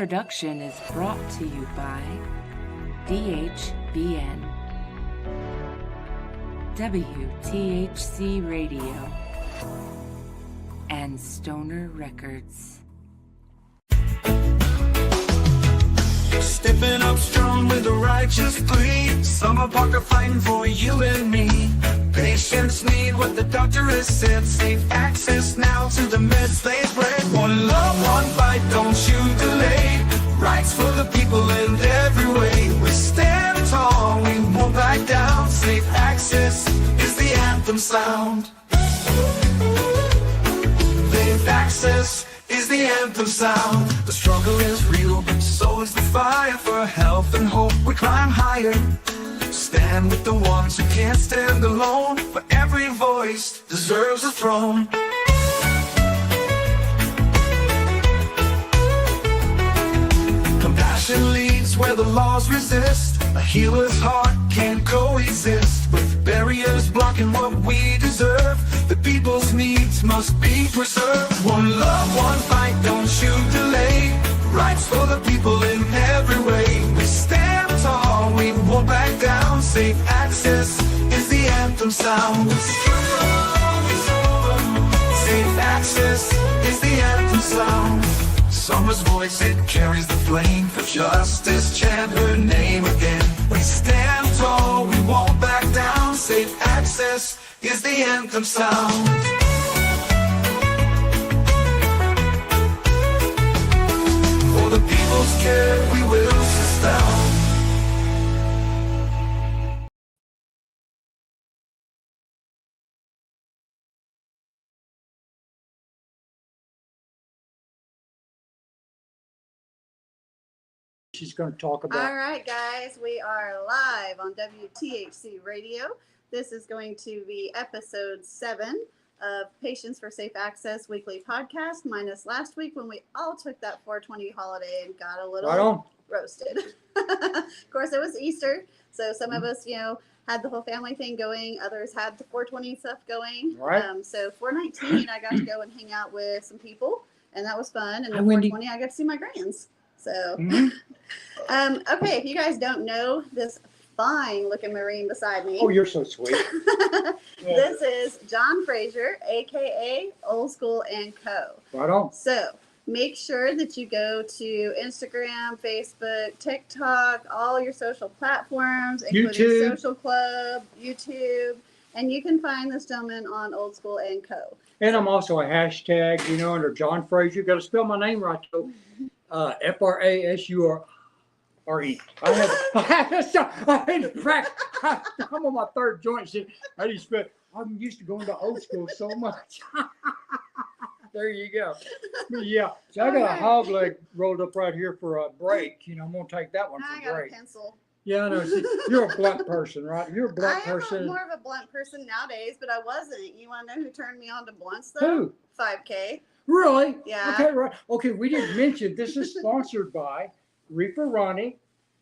production is brought to you by DHBN, WTHC Radio, and Stoner Records. Stepping up strong with a righteous plea. Summer Parker fighting for you and me. Patients need what the doctor has said. Safe access now to the meds they've read. One love, one fight, don't you delay. Rights for the people in every way. We stand tall, we won't back down. Safe access is the anthem sound. Safe access is the anthem sound. The struggle is real, so is the fire for health and hope. We climb higher, stand with the ones who can't stand alone. For every voice deserves a throne. Compassion leads where the laws resist. A healer's heart can't coexist with barriers blocking what we deserve. The people's needs must be preserved. One love, one fight, don't you delay. Rights for the people in every way. We stand tall, we won't back down. Safe access is the anthem sound. Safe access is the anthem sound. Summer's voice, it carries the flame for justice. Chant her name again. We stand tall, we won't back down. Safe access is the anthem sound. For the people's care, we will sustain. She's going to talk about. All right, guys, we are live on WTHC Radio. This is going to be episode 7 of Patients for Safe Access weekly podcast, minus last week when we all took that 420 holiday and got a little roasted. Of course, it was Easter, so some of us, had the whole family thing going. Others had the 420 stuff going. Right. So 419, I got to go and hang out with some people, and that was fun. And then 420, I got to see my grands. So, okay, if you guys don't know this fine looking Marine beside me. Oh, you're so sweet. This is John Frasure, aka Old School and Co. Right on. So make sure that you go to Instagram, Facebook, TikTok, all your social platforms, including YouTube. Social Club, YouTube, and you can find this gentleman on Old School and Co. And I'm also a hashtag, under John Frasure. You got to spell my name right, though. Frasure. I had to practice. I'm on my third joint. I just spell. I'm used to going to Old School so much. There you go. Yeah. So I got a hog leg rolled up right here for a break. I'm gonna take that one for I a got break. a pencil. Yeah, I know. See, you're a blunt person, right? You're a blunt person. I'm more of a blunt person nowadays, but I wasn't. You want to know who turned me on to blunts, though? Who? 5K. Really? Yeah. Okay, right. Okay, we didn't mention this is sponsored by Reefer Ronnie.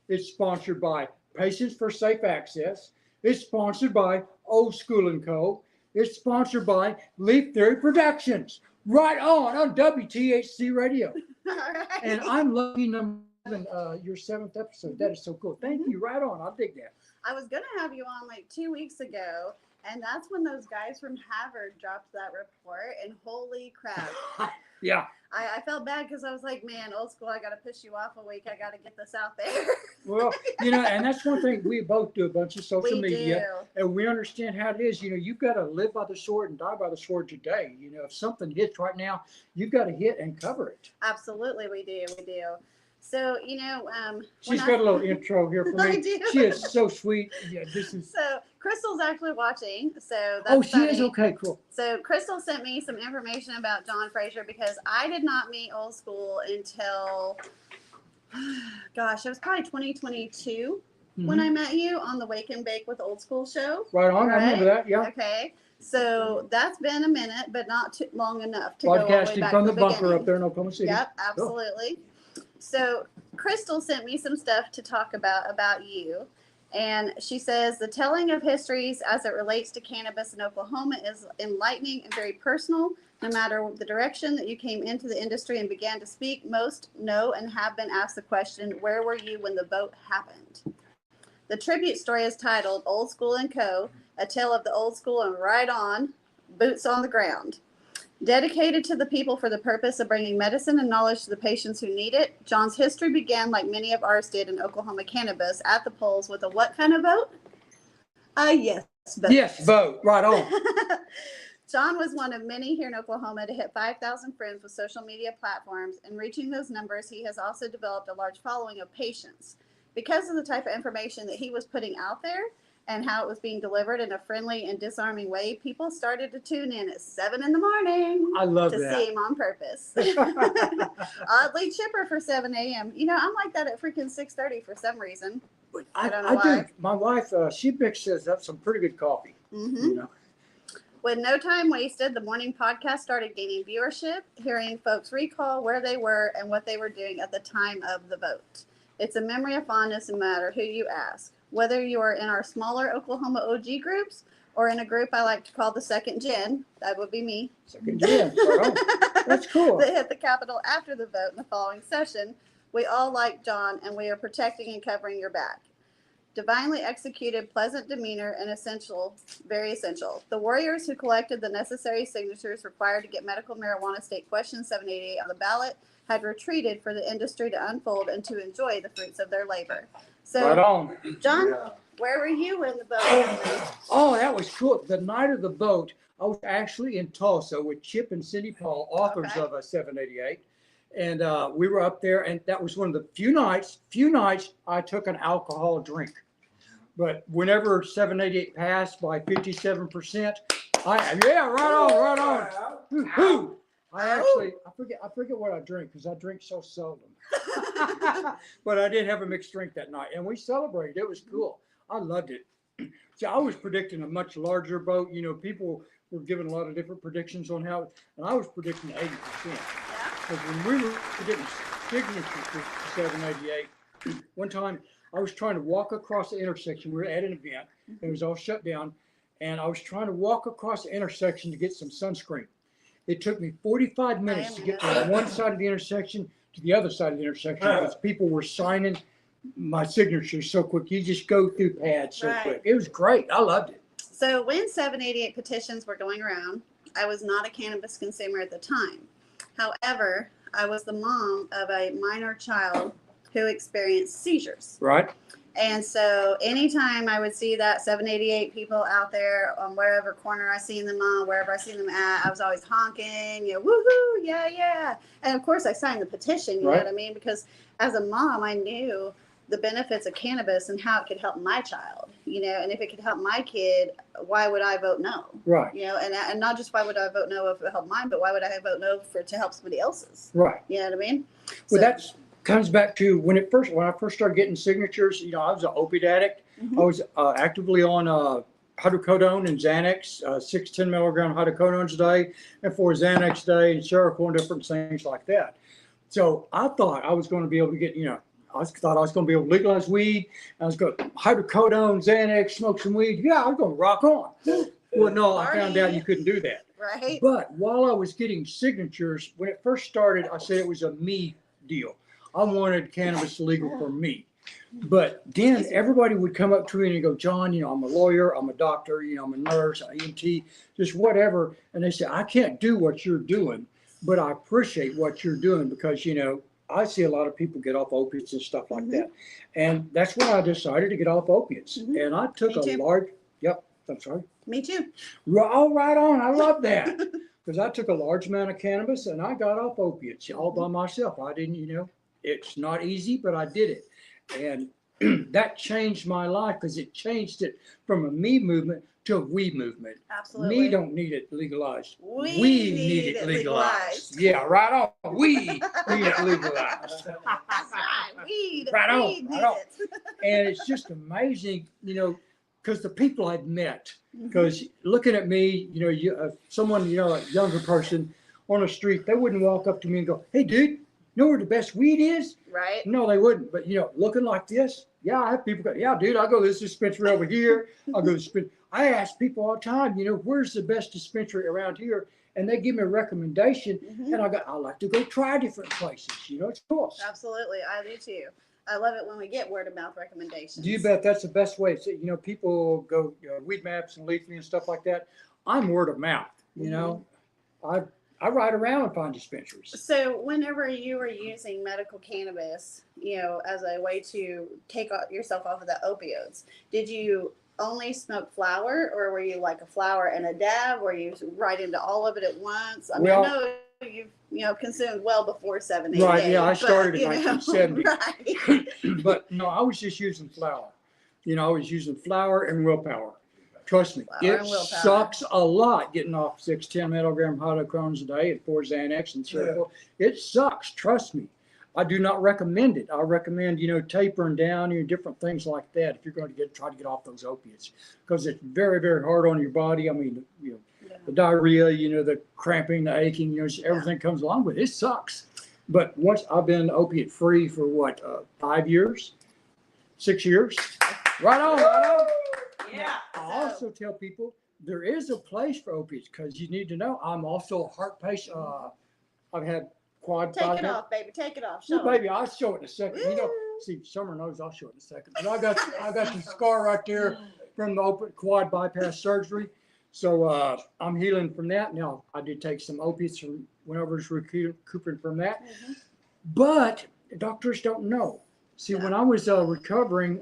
It's sponsored by Patients for Safe Access. It's sponsored by Old School and Co. It's sponsored by Leaf Theory Productions. Right on WTHC Radio. All right. And I'm lucky number 7, your 7th episode. That is so cool. Thank you. Right on. I'll dig that. I was going to have you on like 2 weeks ago, and that's when those guys from Harvard dropped that report, and holy crap. Yeah. I felt bad because I was like, man, Old School, I got to piss you off a week. I got to get this out there. Well, and that's one thing. We both do a bunch of social media, do. and we understand how it is. You've got to live by the sword and die by the sword today. If something hits right now, you've got to hit and cover it. Absolutely, we do. So, she's got a little intro here for me. I do. She is so sweet. Yeah, this is. So Crystal's actually watching. So that's she is? Okay, cool. So Crystal sent me some information about John Frasure because I did not meet Old School until, gosh, it was probably 2022 when I met you on the Wake and Bake with Old School show. Right on. Right? I remember that. Yeah. Okay. So that's been a minute, but not too long enough to go all the way Podcasting back from to the the bunker beginning. up there in Oklahoma City. Yep, absolutely. Cool. So Crystal sent me some stuff to talk about you. And she says the telling of histories as it relates to cannabis in Oklahoma is enlightening and very personal. No matter the direction that you came into the industry and began to speak, most know and have been asked the question, where were you when the vote happened? The tribute story is titled Old School & Co., a tale of the old school and right on, boots on the ground. Dedicated to the people for the purpose of bringing medicine and knowledge to the patients who need it, John's history began like many of ours did in Oklahoma cannabis at the polls with a what kind of vote? A yes vote. Yes, vote. Right on. John was one of many here in Oklahoma to hit 5,000 friends with social media platforms, and reaching those numbers, he has also developed a large following of patients. Because of the type of information that he was putting out there and how it was being delivered in a friendly and disarming way, people started to tune in at 7 in the morning I love to that. see him on purpose. Oddly chipper for 7 a.m. You know, I'm like that at freaking 6:30 for some reason. I don't know why. My wife, she mixes up some pretty good coffee. Mm-hmm. You know? With no time wasted, the morning podcast started gaining viewership, hearing folks recall where they were and what they were doing at the time of the vote. It's a memory of fondness no matter who you ask. Whether you are in our smaller Oklahoma OG groups or in a group I like to call the second gen, that would be me. Second gen. That's cool. That hit the Capitol after the vote in the following session. We all like John, and we are protecting and covering your back. Divinely executed, pleasant demeanor, and essential, very essential. The warriors who collected the necessary signatures required to get medical marijuana state question 788 on the ballot had retreated for the industry to unfold and to enjoy the fruits of their labor. So, Right on. John, where were you when the vote happened? Oh, that was cool. The night of the vote, I was actually in Tulsa with Chip and Cindy Paul, authors Okay. of a 788. And we were up there, and that was one of the few nights I took an alcohol drink. But whenever 788 passed by 57%, right on. Woo-hoo. I forget what I drink because I drink so seldom. But I did have a mixed drink that night, and we celebrated. It was cool. I loved it. See, I was predicting a much larger vote. You know, people were giving a lot of different predictions on how, and I was predicting 80%. Because when we were getting signatures for 788, one time I was trying to walk across the intersection. We were at an event. It was all shut down. And I was trying to walk across the intersection to get some sunscreen. It took me 45 minutes to get from one side of the intersection to the other side of the intersection because people were signing my signature so quick. You just go through pads so quick. It was great. I loved it. So when 788 petitions were going around, I was not a cannabis consumer at the time. However, I was the mom of a minor child who experienced seizures. Right. And so anytime I would see that 788 people out there on wherever corner I seen them on, wherever I seen them at, I was always honking, you know, woohoo, yeah. And of course I signed the petition, you know what I mean? Because as a mom, I knew the benefits of cannabis and how it could help my child, you know, and if it could help my kid, why would I vote no? Right. You know, and not just why would I vote no if it helped mine, but why would I vote no to help somebody else's? Right. You know what I mean? Well, that comes back to when I first started getting signatures. You know, I was an opiate addict. Mm-hmm. I was actively on hydrocodone and Xanax, 6 10 milligram hydrocodones a day, and 4 Xanax a day, and Seroquel and different things like that. So I thought I was going to be able to get, you know, I thought I was going to be able to legalize weed. I was going to hydrocodone, Xanax, smoke some weed. Yeah, I was going to rock on. Well, no, I found out you couldn't do that. Right. But while I was getting signatures, when it first started, I said it was a me deal. I wanted cannabis legal for me. But then everybody would come up to me and go, John, you know, I'm a lawyer, I'm a doctor, you know, I'm a nurse, an EMT, just whatever. And they say, I can't do what you're doing, but I appreciate what you're doing because, you know, I see a lot of people get off opiates and stuff like that. And that's when I decided to get off opiates. And I took I'm sorry. Me too. Oh, right on. I love that. Because I took a large amount of cannabis and I got off opiates all by myself. I didn't, you know, it's not easy, but I did it. And that changed my life because it changed it from a me movement to a we movement. Absolutely. Me don't need it legalized. We need it legalized. Yeah, right on. We need it legalized. That's right. Weed. Right on. Weed Right on. needs it. And it's just amazing, you know, because the people I'd met, because looking at me, you know, someone, you know, a younger person on the street, they wouldn't walk up to me and go, hey, dude, you know where the best weed is? Right. No, they wouldn't. But, you know, looking like this, yeah, I have people go, yeah, dude, I'll go to this dispensary over here. I'll go to I ask people all the time, you know, where's the best dispensary around here? and they give me a recommendation, Mhm. and I like to go try different places. It's cool. Absolutely, I do too. I love it when we get word of mouth recommendations. You bet that's the best way. So, people go weed maps and leafly and stuff like that. I'm word of mouth. I ride around and find dispensaries. So whenever you were using medical cannabis, as a way to take yourself off of the opioids, did you only smoke flower, or were you like a flower and a dab? Were you right into all of it at once? I mean, I know you've consumed well before 788. Right, yeah, I started in 1970. Right. But no, I was just using flower. I was using flower and willpower. Trust me, it sucks a lot getting off 610 milligram hydrochrones a day and 4 Xanax and circulate. It sucks, trust me. I do not recommend it. I recommend, tapering down, different things like that if you're going to try to get off those opiates, because it's very, very hard on your body. I mean, the diarrhea, the cramping, the aching, everything comes along with it. It sucks. But once I've been opiate free for 5 years, 6 years, right on. Yeah. I also tell people there is a place for opiates, because you need to know I'm also a heart patient. I've had quad. Take it off, baby. Take it off. Show baby, I'll show it in a second. See, Summer knows I'll show it in a second. But I got the scar right there from the open quad bypass surgery. So I'm healing from that. Now I did take some opiates whenever I was recuperating from that. Mm-hmm. But doctors don't know. See, when I was recovering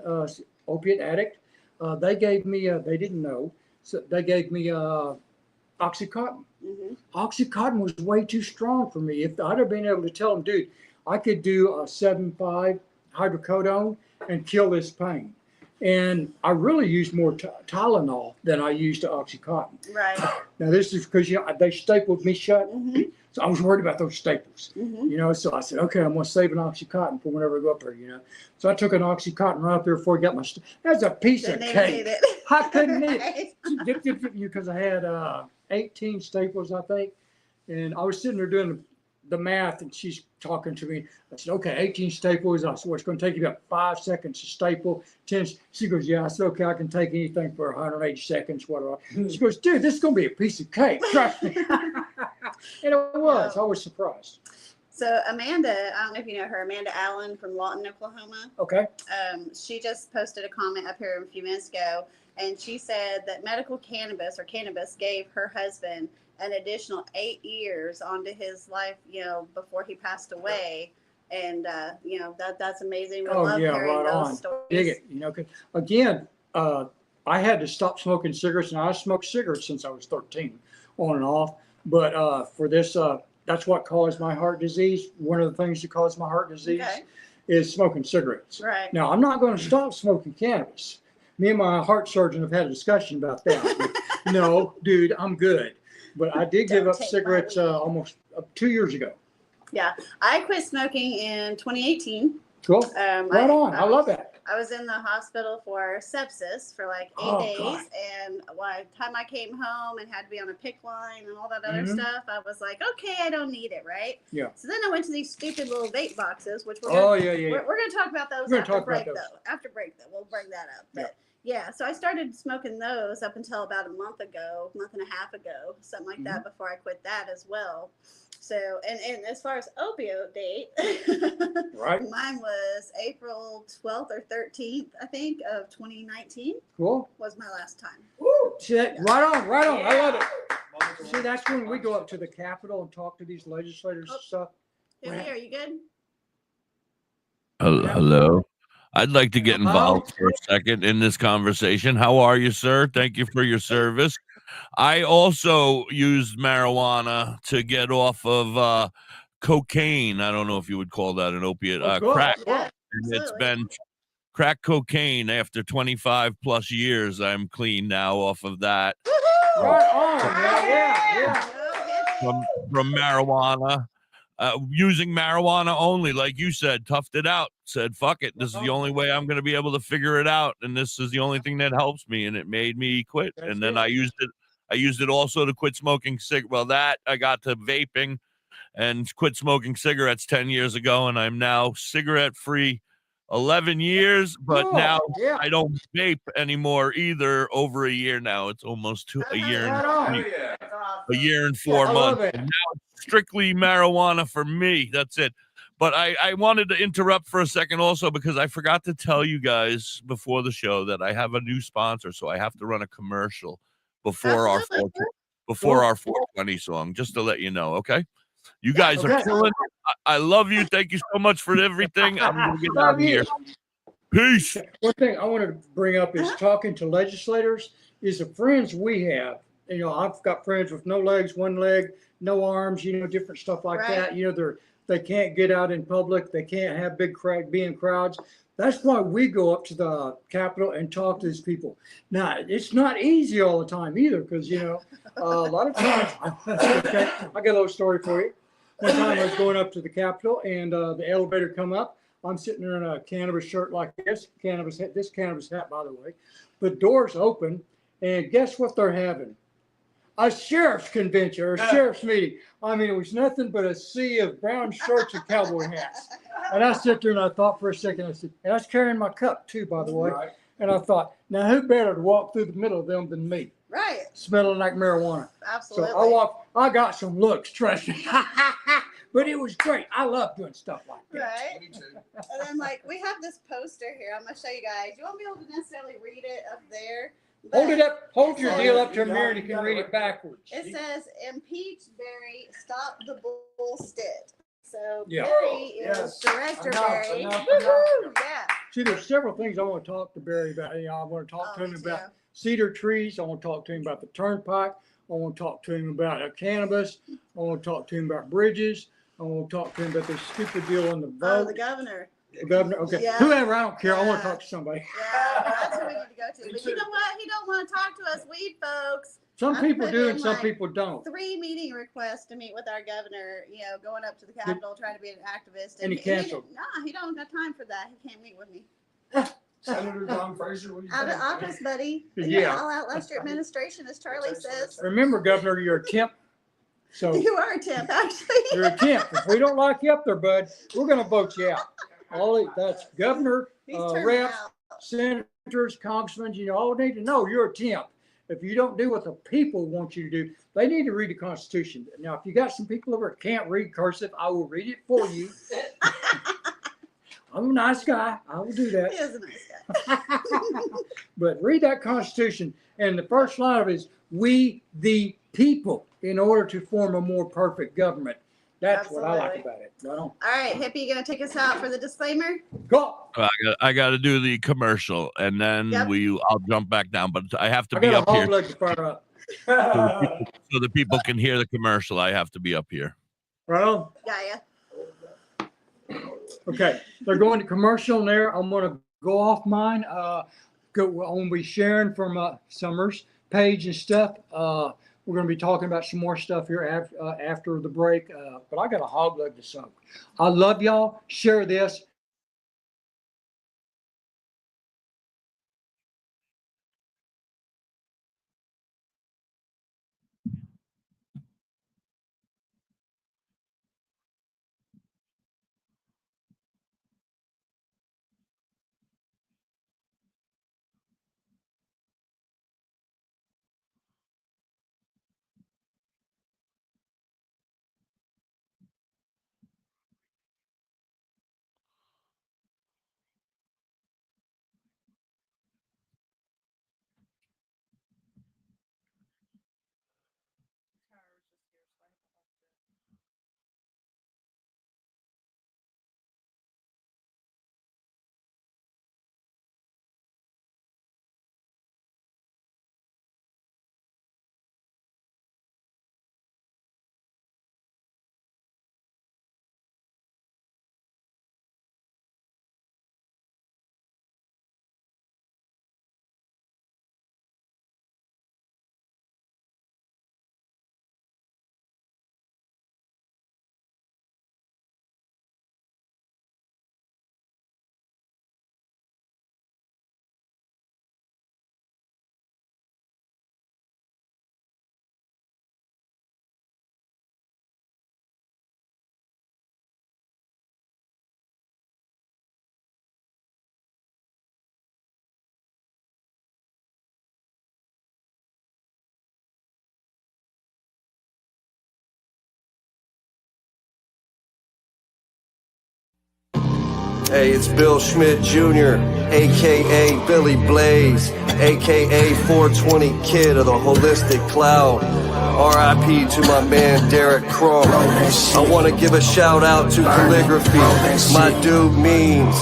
opiate addict, they gave me they didn't know. So they gave me Oxycontin. Mm-hmm. Oxycontin was way too strong for me. If I'd have been able to tell them, dude, I could do a 7.5 hydrocodone and kill this pain. And I really used more Tylenol than I used Oxycontin. Right. Now this is because they stapled me shut. Mm-hmm. So I was worried about those staples. Mm-hmm. So I said, okay, I'm going to save an Oxycontin for whenever I go up there, So I took an Oxycontin right up there before I got my, that's a piece of cake. I couldn't eat it because I had 18 staples, I think. And I was sitting there doing the math, and she's talking to me. I said, okay, 18 staples. I said, well, it's going to take you about 5 seconds to staple. 10. She goes, yeah. I said, okay, I can take anything for 180 seconds. Whatever. She goes, dude, this is going to be a piece of cake. Trust me. And it was. I was surprised. So Amanda, I don't know if you know her, Amanda Allen from Lawton, Oklahoma. Okay. She just posted a comment up here a few minutes ago, and she said that medical cannabis gave her husband an additional 8 years onto his life, before he passed away. And, that's amazing. We love hearing those stories. Dig it, 'cause again, I had to stop smoking cigarettes, and I smoked cigarettes since I was 13, on and off. But for this, that's what caused my heart disease. One of the things that caused my heart disease is smoking cigarettes. Right. Now, I'm not going to stop smoking cannabis. Me and my heart surgeon have had a discussion about that. No, dude, I'm good. But I did give up cigarettes almost 2 years ago. Yeah. I quit smoking in 2018. Cool. Right on. I love that. I was in the hospital for sepsis for like 8 days. God. And by the time I came home and had to be on a PICC line and all that other stuff, I was like, okay, I don't need it, right? Yeah. So then I went to these stupid little vape boxes, which we're going to talk about those after break, though. After break, though. We'll bring that up. But yeah, so I started smoking those up until about a month and a half ago, something like that, before I quit that as well. So, and as far as opioid date, mine was April 12th or 13th, I think, of 2019. Cool. Was my last time. Woo! See that? Right on. Yeah. I love it. See, that's when we go up to the Capitol and talk to these legislators and stuff. Hippie, are you good? Hello. I'd like to get involved for a second in this conversation. How are you, sir? Thank you for your service. I also used marijuana to get off of cocaine. I don't know if you would call that an opiate. Crack. Yeah, and it's been crack cocaine. After 25 plus years, I'm clean now off of that. Right on. Yeah. From marijuana. Using marijuana only, like you said, toughed it out, said, fuck it. This is the only way I'm going to be able to figure it out. And this is the only thing that helps me. And it made me quit. And then I used it also to quit smoking that I got to vaping and quit smoking cigarettes 10 years ago. And I'm now cigarette free 11 years, but now I don't vape anymore either. Over a year now. It's almost a year. a year and Yeah, 4 I love months. it. And now it's strictly marijuana for me. That's it. But I wanted to interrupt for a second also because I forgot to tell you guys before the show that I have a new sponsor, so I have to run a commercial before our Absolutely. 420 song, just to let you know, okay? You guys are Okay. killing it. I love you. Thank you so much for everything. I'm gonna get out Love of you. here. Peace. One thing I want to bring up is talking to legislators is the friends we have. You know, I've got friends with no legs, one leg, no arms, you know, different stuff like Right. that. You know, they can't get out in public. They can't have big be in crowds. That's why we go up to the Capitol and talk to these people. Now, it's not easy all the time either, because, you know, a lot of times, okay, I got a little story for you. One time I was going up to the Capitol and the elevator come up. I'm sitting there in a cannabis shirt like this cannabis hat, by the way. The doors open, and guess what they're having? A sheriff's convention or a sheriff's meeting. I mean, it was nothing but a sea of brown shirts and cowboy hats. And I sat there and I thought for a second, I said, and I was carrying my cup too, by the way. Right. And I thought, now who better to walk through the middle of them than me? Right. Smelling like marijuana. Absolutely. So I got some looks, trust me. But it was great. I love doing stuff like that. Right. Me too. And then, like, we have this poster here. I'm going to show you guys. You won't be able to necessarily read it up there. Hold it up. Hold your deal up to a mirror and you can read it backwards. It says, impeach Barry, stop the bullshit. So Yeah. Barry is Director Barry. Enough. Yeah. See, there's several things I want to talk to Barry about. You know, I want to talk to him me about too. cedar trees. I want to talk to him about the turnpike. I want to talk to him about cannabis. I want to talk to him about bridges. I want to talk to him about this stupid deal on the Oh, vote. the governor. The governor. Okay. Yeah. Whoever, I don't care. I want to Yeah. talk to somebody. Yeah, that's who we need to go to. But you know what? He don't want to talk to us weed folks. Some I people put do in, and some like, people don't. 3 meeting requests to meet with our governor, you know, going up to the Capitol, trying to be an activist. And he canceled. He don't have time for that. He can't meet with me. Senator John Frasure, what do you Out of think? office, buddy. Yeah. I'll outlast your administration, as Charlie says. Remember, Governor, you're a temp. So You are a temp, actually. you're a temp. If we don't like you up there, bud, we're going to vote you out. That's governor, He's turning reps, out. senators, congressmen, you all need to know you're a temp. If you don't do what the people want you to do, they need to read the Constitution. Now, if you got some people over that can't read cursive, I will read it for you. I'm a nice guy. I will do He that. is a nice guy. But read that Constitution. And the first line of it is, we the people, in order to form a more perfect government. That's what I like Absolutely. about it. Right on. All right, Hippie, you going to take us out for the disclaimer? Go. I got to do the commercial, and then Yep. I'll jump back down. But I have to I be got up a here hog leg to fire up. so the people can hear the commercial. I have to be up here. Right on. Got ya. Okay, they're going to commercial there. I'm going to go off mine. I'm going to be sharing from Summer's page and stuff. We're going to be talking about some more stuff here after the break. But I got a hog leg to soak. I love y'all. Share this. Hey, it's Bill Schmidt Jr., aka Billy Blaze, aka 420 Kid of the Holistic Cloud. R.I.P. to my man Derek Crum. I want to give a shout out to Calligraphy, my dude Means,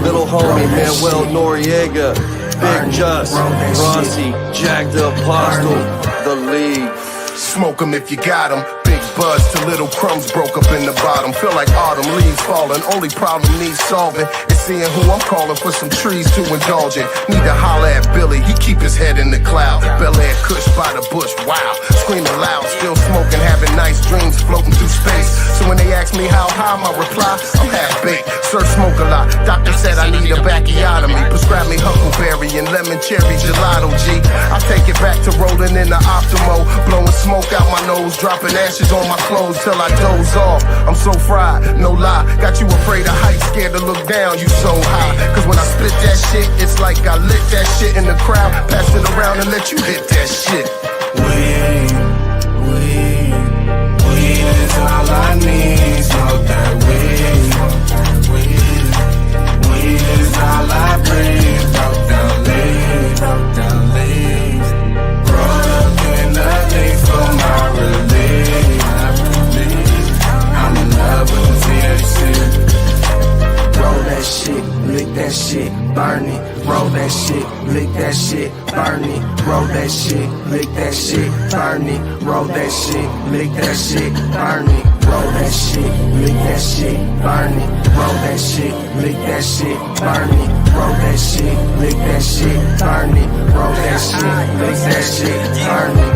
little homie Manuel Noriega, Big Just, Rossi, Jack the Apostle, The League. Smoke 'em if you got 'em. Big buzz to little crumbs broke up in the bottom. Feel like autumn leaves falling. Only problem needs solving is seeing who I'm calling for some trees to indulge in. Need to holler at Billy, he keep his head in the cloud. Bel Air Kush by the bush, wow. Screaming loud, still smoking, having nice dreams, floating through space. So when they ask me how high, my reply, I'm half baked. Sir, smoke a lot. Doctor said I need a bacchiotomy. Prescribe me huckleberry and lemon cherry gelato, G. I take it back to rolling in the Optimo, blowing smoke out my nose, dropping ashes on my clothes till I doze off. I'm so fried, no lie. Got you afraid of heights, scared to look down, you so high. Cause when I spit that shit, it's like I lit that shit in the crowd. Pass it around and let you hit that shit. Weed is all I need. Smoke that weed. Weed is all I breathe. Broke down leaves, broke down leaves. Roll up in the leaf for my relief. I'm in love with the THC. Roll that shit, lick that shit, burn it. Roll that shit, lick that shit, burn it. Roll that shit, lick that shit, burn it. Roll that shit, lick that shit, burn it. Roll that shit, lick that shit, burn it. Roll that shit, lick that shit, burn it. Roll that shit, lick that shit, burn it. Roll that shit, lick that shit, burn it.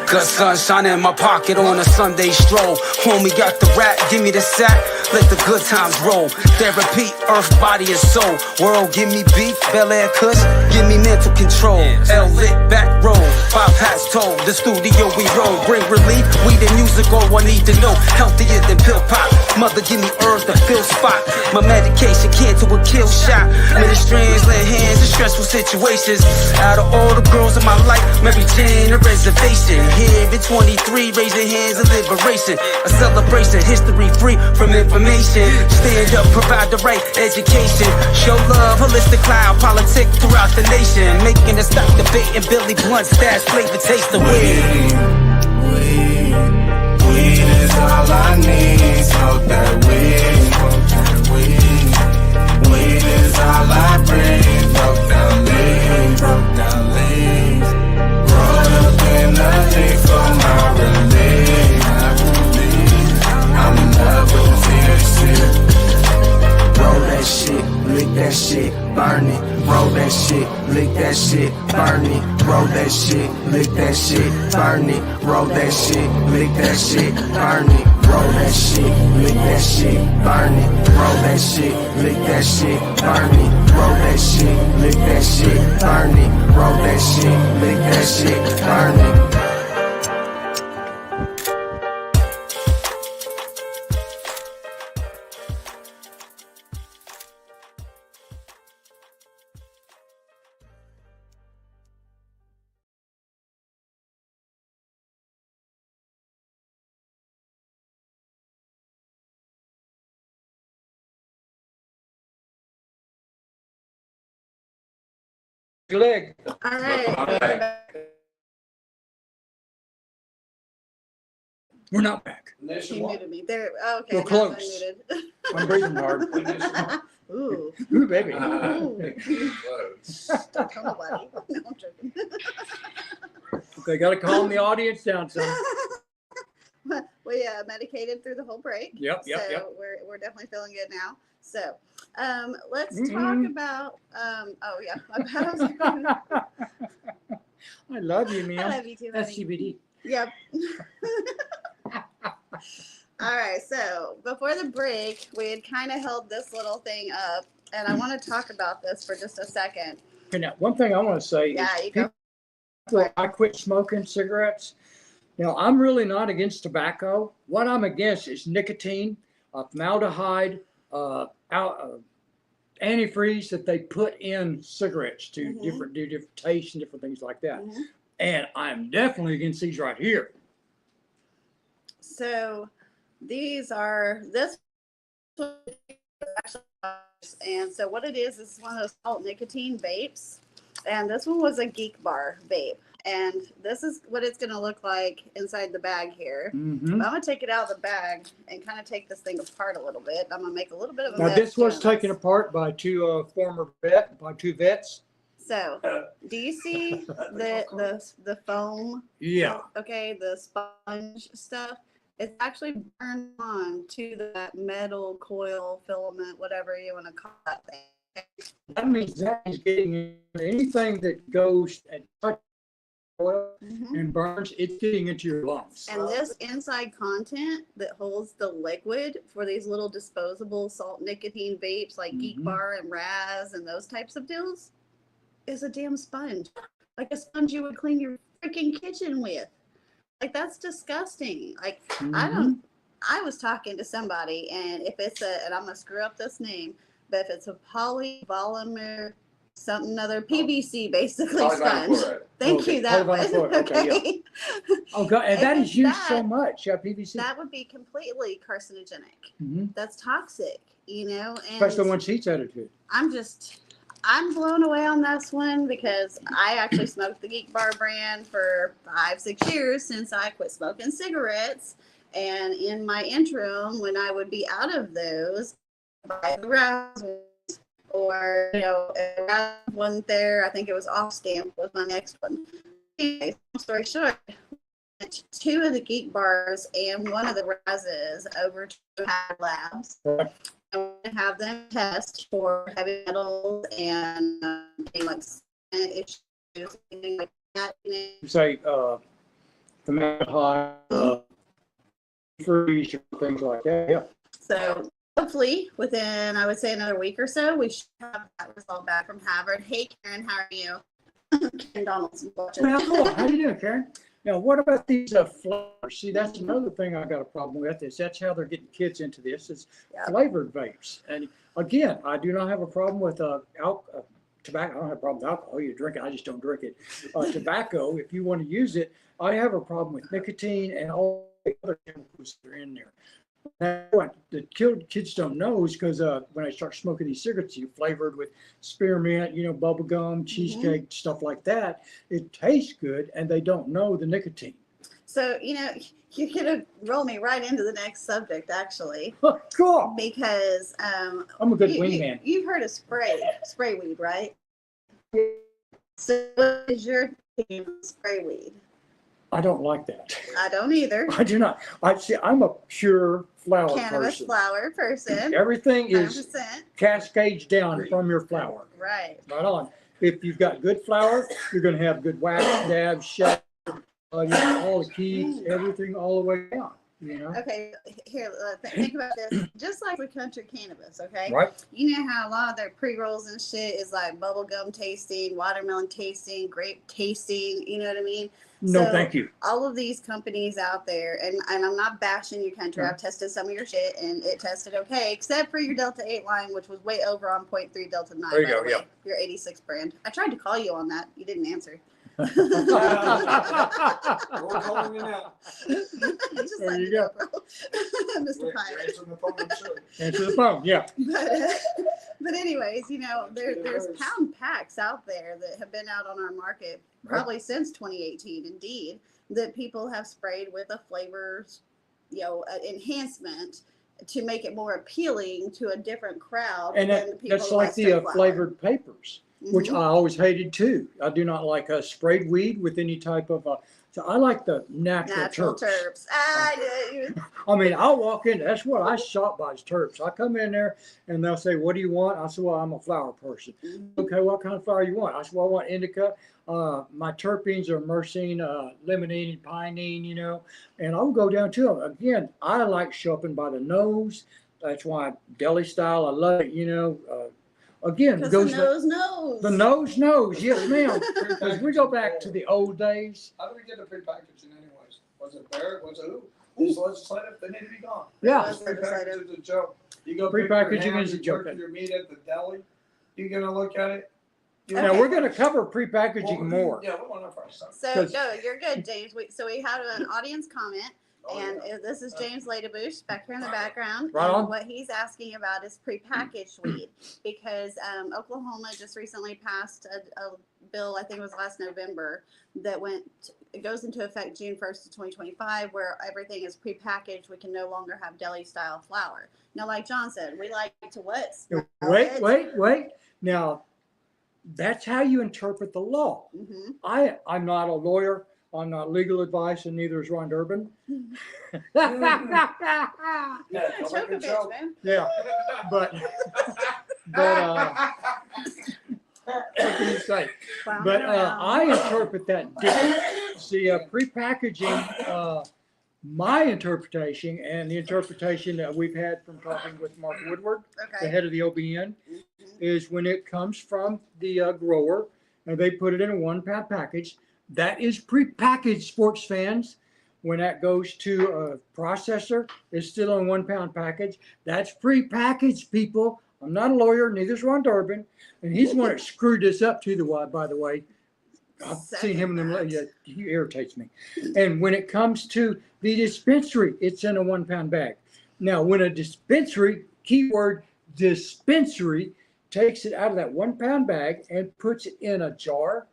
Good sunshine in my pocket on a Sunday stroll. Homie got the rap, give me the sack, let the good times roll. Therapy, earth, body, and soul. World, give me beef, Bel Air Kush, give me mental control. L lit, back row, 5 hats told. The studio we roll, bring relief, weed and music, all I need to know. Healthier than pill pop. Mother, give me earth, a fill spot. My medication, cancer a kill shot. Many strands, lay hands in stressful situations. Out of all the girls in my life, Mary Jane, a reservation. Here at 23, raising hands of liberation. A celebration, history free from information. Stand up, provide the right education. Show love, holistic cloud, politics throughout the nation. Making it stop debating Billy Blunt, stash, flavor, taste the weed. Weed is all I need. Smoke that weed. Weed is all I breathe. Broke down leaves, broke down leaves. Roll up in the leaf for my relief. I'm in love with the THC. Roll that shit, lick that shit, burn it. Roll that shit, lick that shit, burn it. Roll that shit, lick that shit, burn it. Roll that shit, lick that shit, burn it. Roll that shit, lick that shit, burn it. Roll that shit, lick that shit, burn it. Roll that shit, lick that shit, burn it. Roll that shit, lick that shit, burn it. Leg. All right. We're not back. He muted me. There. Okay. You're now close. I'm muted. I'm breathing hard. Ooh. Ooh, baby. Ooh. Don't come, buddy. No, I'm joking. Okay, got to calm the audience down, son. We medicated through the whole break. Yep. So we're definitely feeling good now. So let's talk about I love you, man. I love you too, That's honey. CBD. Yep. All right. So before the break, we had kind of held this little thing up, and I want to talk about this for just a second. Okay, now, one thing I want to say Yeah, is you go. people, I quit smoking cigarettes. You know, I'm really not against tobacco. What I'm against is nicotine, formaldehyde, antifreeze that they put in cigarettes to do different tastes and different things like that. And I'm definitely against these right here. So this And so what it is one of those salt nicotine vapes. And this one was a Geek Bar vape. And this is what it's going to look like inside the bag here. Mm-hmm. I'm going to take it out of the bag and kind of take this thing apart a little bit. I'm going to make a little bit of a Now, mess this was doing taken this. apart by two vets. So, do you see the foam? Yeah. Okay, the sponge stuff. It's actually burned on to that metal coil filament, whatever you want to call that thing. That means that is getting anything that goes and touches oil and burns, it's getting into your lungs. And this inside content that holds the liquid for these little disposable salt nicotine vapes like Geek Bar and Raz and those types of deals is a damn sponge. Like a sponge you would clean your freaking kitchen with. Like, that's disgusting. Like, I was talking to somebody, and if it's and I'm going to screw up this name, but if it's a polypolymer something other, PVC basically sponge. Thank you, that one. Okay. Oh, God, and that is used so much. Yeah, PVC. That would be completely carcinogenic. That's toxic, you know. And especially when sheets added to it. I'm blown away on this one because I actually smoked the Geek Bar brand for 5-6 years since I quit smoking cigarettes. And in my interim, when I would be out of those, buy the Raz or, you know, Raz wasn't there. I think it was Off Stamp was my next one. Anyway, long story short, 2 of the Geek Bars and 1 of the Razes over to High Labs. And have them test for heavy metals and like issues, anything like that. Say, formaldehyde, freeze, things like that. Yeah. So hopefully within, I would say, another week or so, we should have that result back from Harvard. Hey, Karen, how are you? Karen Donaldson watching. Well, cool. How you doing, Karen? Now, what about these flavors? See, that's another thing I got a problem with. Is that's how they're getting kids into this? Is flavored vapes. And again, I do not have a problem with tobacco. I don't have a problem with alcohol. You drink it. I just don't drink it. Tobacco, if you want to use it, I have a problem with nicotine and all the other chemicals that are in there. Now, what the kids don't know is because when I start smoking these cigarettes, you flavored with spearmint, you know, bubble gum, cheesecake, stuff like that. It tastes good, and they don't know the nicotine. So, you know, you're going to roll me right into the next subject, actually. Cool. Because I'm a good wingman. You've heard of spray weed, right? So what is your opinion on spray weed? I don't like that. I don't either. I do not. I'm a pure flower Cannabis person. flower person. Everything is 100%. cascades down from your flower. Right. Right on. If you've got good flower, you're going to have good wax, dab, shake, you know, all the keys, everything all the way down. You know? Okay, here, think about this. Just like with country cannabis, okay? Right. You know how a lot of their pre-rolls and shit is like bubblegum tasting, watermelon tasting, grape tasting, you know what I mean? No, So, thank you. all of these companies out there, and I'm not bashing your country. I've tested some of your shit, and it tested okay, except for your Delta 8 line, which was way over on 0.3 Delta 9. There you by go, the way. yeah. Your 86 brand. I tried to call you on that. You didn't answer. We're calling you now. Just There let you me go. know, bro. Mr. Pirate. Answer the phone, I'm sure. Answer the phone, yeah. But anyways, you know, there's pound packs out there that have been out on our market probably since 2018, indeed, that people have sprayed with a flavors, you know, enhancement to make it more appealing to a different crowd. And than the people that's who like buy the straight flower. flavored papers, which Mhm. I always hated too. I do not like sprayed weed with any type of, so I like the natural terps. terps. I mean, I'll walk in, that's what I shop by is terps. I come in there and they'll say, what do you want? I said, well, I'm a flower person. Okay, what kind of flower you want? I said, well, I want indica. My terpenes are myrcene, limonene, and pinene, you know, and I'll go down to them. Again, I like shopping by the nose. That's why deli style, I love it, you know. Again, Because goes the nose knows. the nose knows, yes, ma'am. Because we go back to the old days. How do we get the prepackaging anyways? Was it Barrett? Was it who? It's legislative, they need to be gone. Yeah. It was legislative. Prepackaging is a joke. You go pick your Prepackaging ham, is a you joke. cook your meat at the deli, you're gonna look at it. Now, we're going to cover prepackaging more. Yeah, we want to first. So 'Cause- no, you're good, James. So we had an audience comment And this is James Ladebush back here in the background. Right and on. what he's asking about is prepackaged weed because Oklahoma just recently passed a bill, I think it was last November, that it goes into effect June 1st of 2025, where everything is prepackaged. We can no longer have deli style flour. Now, like John said, we like to what? Wait. Now, that's how you interpret the law. Mm-hmm. I'm not a lawyer. I'm not legal advice, and neither is Ron Durbin. Choke a bitch, man. Yeah, but what can you say? Clown But around. I interpret that different. See, prepackaging, my interpretation and the interpretation that we've had from talking with Mark Woodward, the Okay. head of the OBN, is when it comes from the grower and they put it in a 1 pound package. That is prepackaged, sports fans. When that goes to a processor, it's still in a 1 pound package. That's prepackaged, people. I'm not a lawyer, neither is Ron Durbin, and he's the one that screwed this up too. By the way, I've seen him in the yeah, he irritates me. And when it comes to the dispensary, it's in a 1 pound bag. Now, when a dispensary, keyword dispensary, takes it out of that 1 pound bag and puts it in a jar,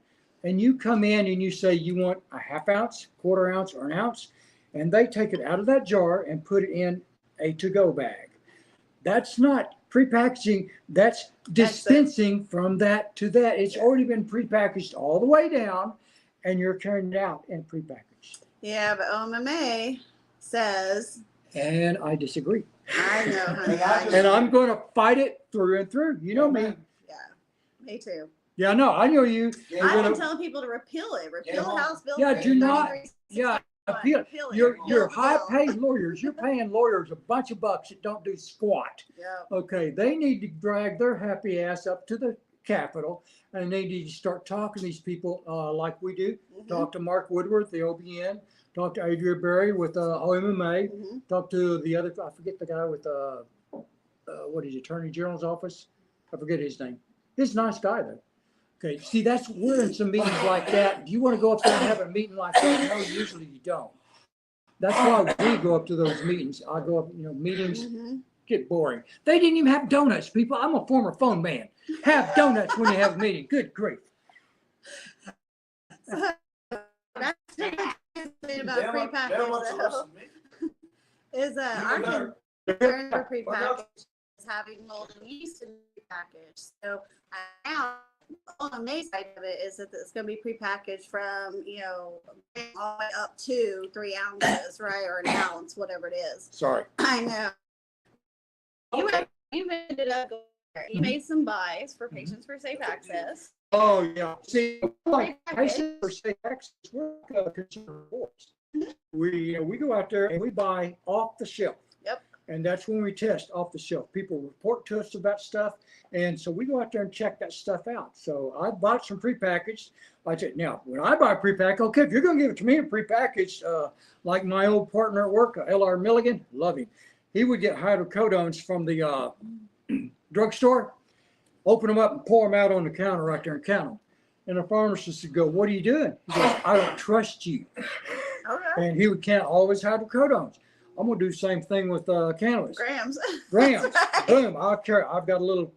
and you come in and you say you want a ½ ounce, quarter ounce, or an ounce, and they take it out of that jar and put it in a to-go bag. That's not prepackaging, that's dispensing from that to that. It's already been prepackaged all the way down, and you're carrying it out in prepackaged. Yeah, but OMMA says, And I disagree. I know, honey. And I'm going to fight it through and through. You know me. Yeah, me too. Yeah, no, I know you. Yeah, You're I've been gonna- telling people to repeal it. Repeal Yeah. House Bill. Yeah, do not- 3361. yeah, Repeal appeal. it. You're Repeal the bill. high-paid lawyers. You're paying lawyers a bunch of bucks that don't do squat. Yeah. Okay, they need to drag their happy ass up to the Capitol, and they need to start talking to these people like we do. Mhm. Talk to Mark Woodward, the OBN. Talk to Adria Berry with OMMA. Mhm. Talk to the other, I forget the guy with what is Attorney General's office? I forget his name. He's a nice guy though. Okay, see, we're in some meetings like that. Do you want to go up there and have a meeting like that? No, usually you don't. That's why we go up to those meetings. I go up, meetings Mhm. get boring. They didn't even have donuts, people. I'm a former phone man. Have donuts when you have a meeting. Good grief. That's the thing about They don't want prepackaged to though, listen to me. is our Even concern for What prepackaged else? is having mold and yeast in prepackaged. So now on the main side of it is that it's going to be prepackaged from all the way up to 3 ounces, right, or an ounce, whatever it is. Sorry. I know. You ended up going there. You made some buys for Patients for Safe Access. Oh, yeah. See, like I said, for safe access, we're consumer reports. We go out there and we buy off the shelf. Yep. And that's when we test off the shelf. People report to us about stuff. And so we go out there and check that stuff out. So I bought some prepackaged. I said, now, when I buy prepackaged, okay, if you're going to give it to me in prepackaged, like my old partner at work, L.R. Milligan, love him. He would get hydrocodones from the drugstore, open them up and pour them out on the counter right there and count them. And the pharmacist would go, what are you doing? He goes, I don't trust you. Okay. And he would count all his hydrocodones. I'm going to do the same thing with cannabis. Grams. Grams. Boom. I've got a little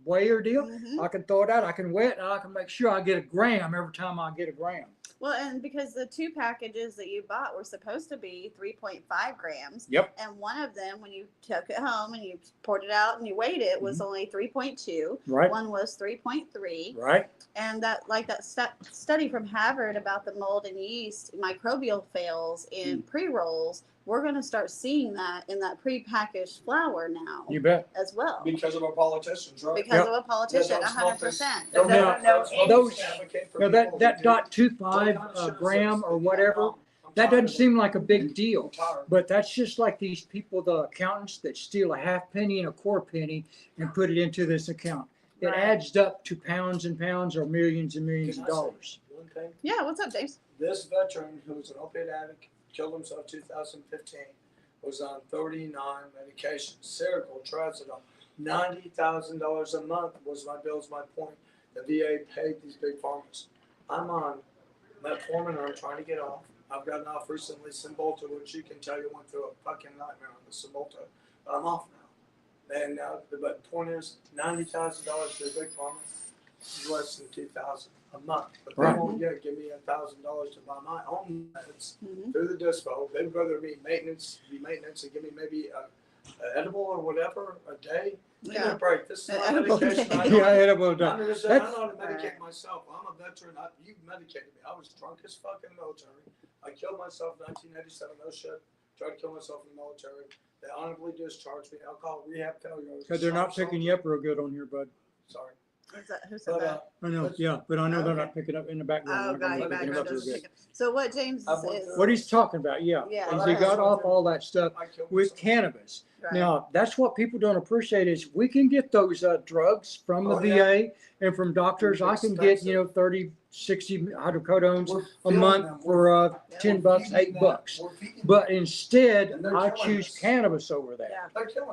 weigher deal. Mhm. I can throw it out. I can weigh it, and I can make sure I get a gram every time I get a gram. Well, and because the 2 packages that you bought were supposed to be 3.5 grams. Yep. And one of them, when you took it home and you poured it out and you weighed it, was only 3.2. Right. One was 3.3. Right. And that, like that study from Harvard about the mold and yeast microbial fails in pre-rolls, we're going to start seeing that in that pre-packaged flour now You bet. as well. Because of our politicians, right? Because of a politician, Yeah, that's 100%. Now, those- Advocate for Now people that who dot do- 25 gram or whatever, that doesn't seem like a big deal. Tired. But that's just like these people, the accountants that steal a half penny and a quarter penny and put it into this account. It Right. adds up to pounds and pounds or millions and millions of Can I say dollars. One thing, Yeah, what's up, James? this veteran who was an opiate addict, killed himself 2015, was on 39 medications. Circle trazodone, $90,000 a month was my bills. My point, the VA paid these big pharmas. I'm on metformin I'm trying to get off. I've gotten off recently Cymbalta, which you can tell you went through a fucking nightmare on the Cymbalta. But I'm off now. And but the point is, $90,000 to a big pharma is less than $2,000 a month. But they won't give me $1,000 to buy my own meds through the dispo. They'd rather be maintenance and give me maybe a edible or whatever a day. Give me a break. This is my medication. I know edible. I know how to medicate myself. I'm a veteran. You medicated me. I was drunk as fuck in the military. I killed myself in 1987. No shit. Tried to kill myself in the military. They honorably discharged me. Alcohol rehab failure. Because they're not picking you up real good on here, bud. Sorry. Who said that? I know, but I know they're not picking up in the background. Oh, They're God, not you picking up real background. good. So what James is. What he's talking about, is he got off all that stuff with cannabis. Right. Now, that's what people don't appreciate is we can get those drugs from the VA and from doctors. I can get, 30, 60 hydrocodones a month for $10, $8. But instead, I choose cannabis over that. Yeah.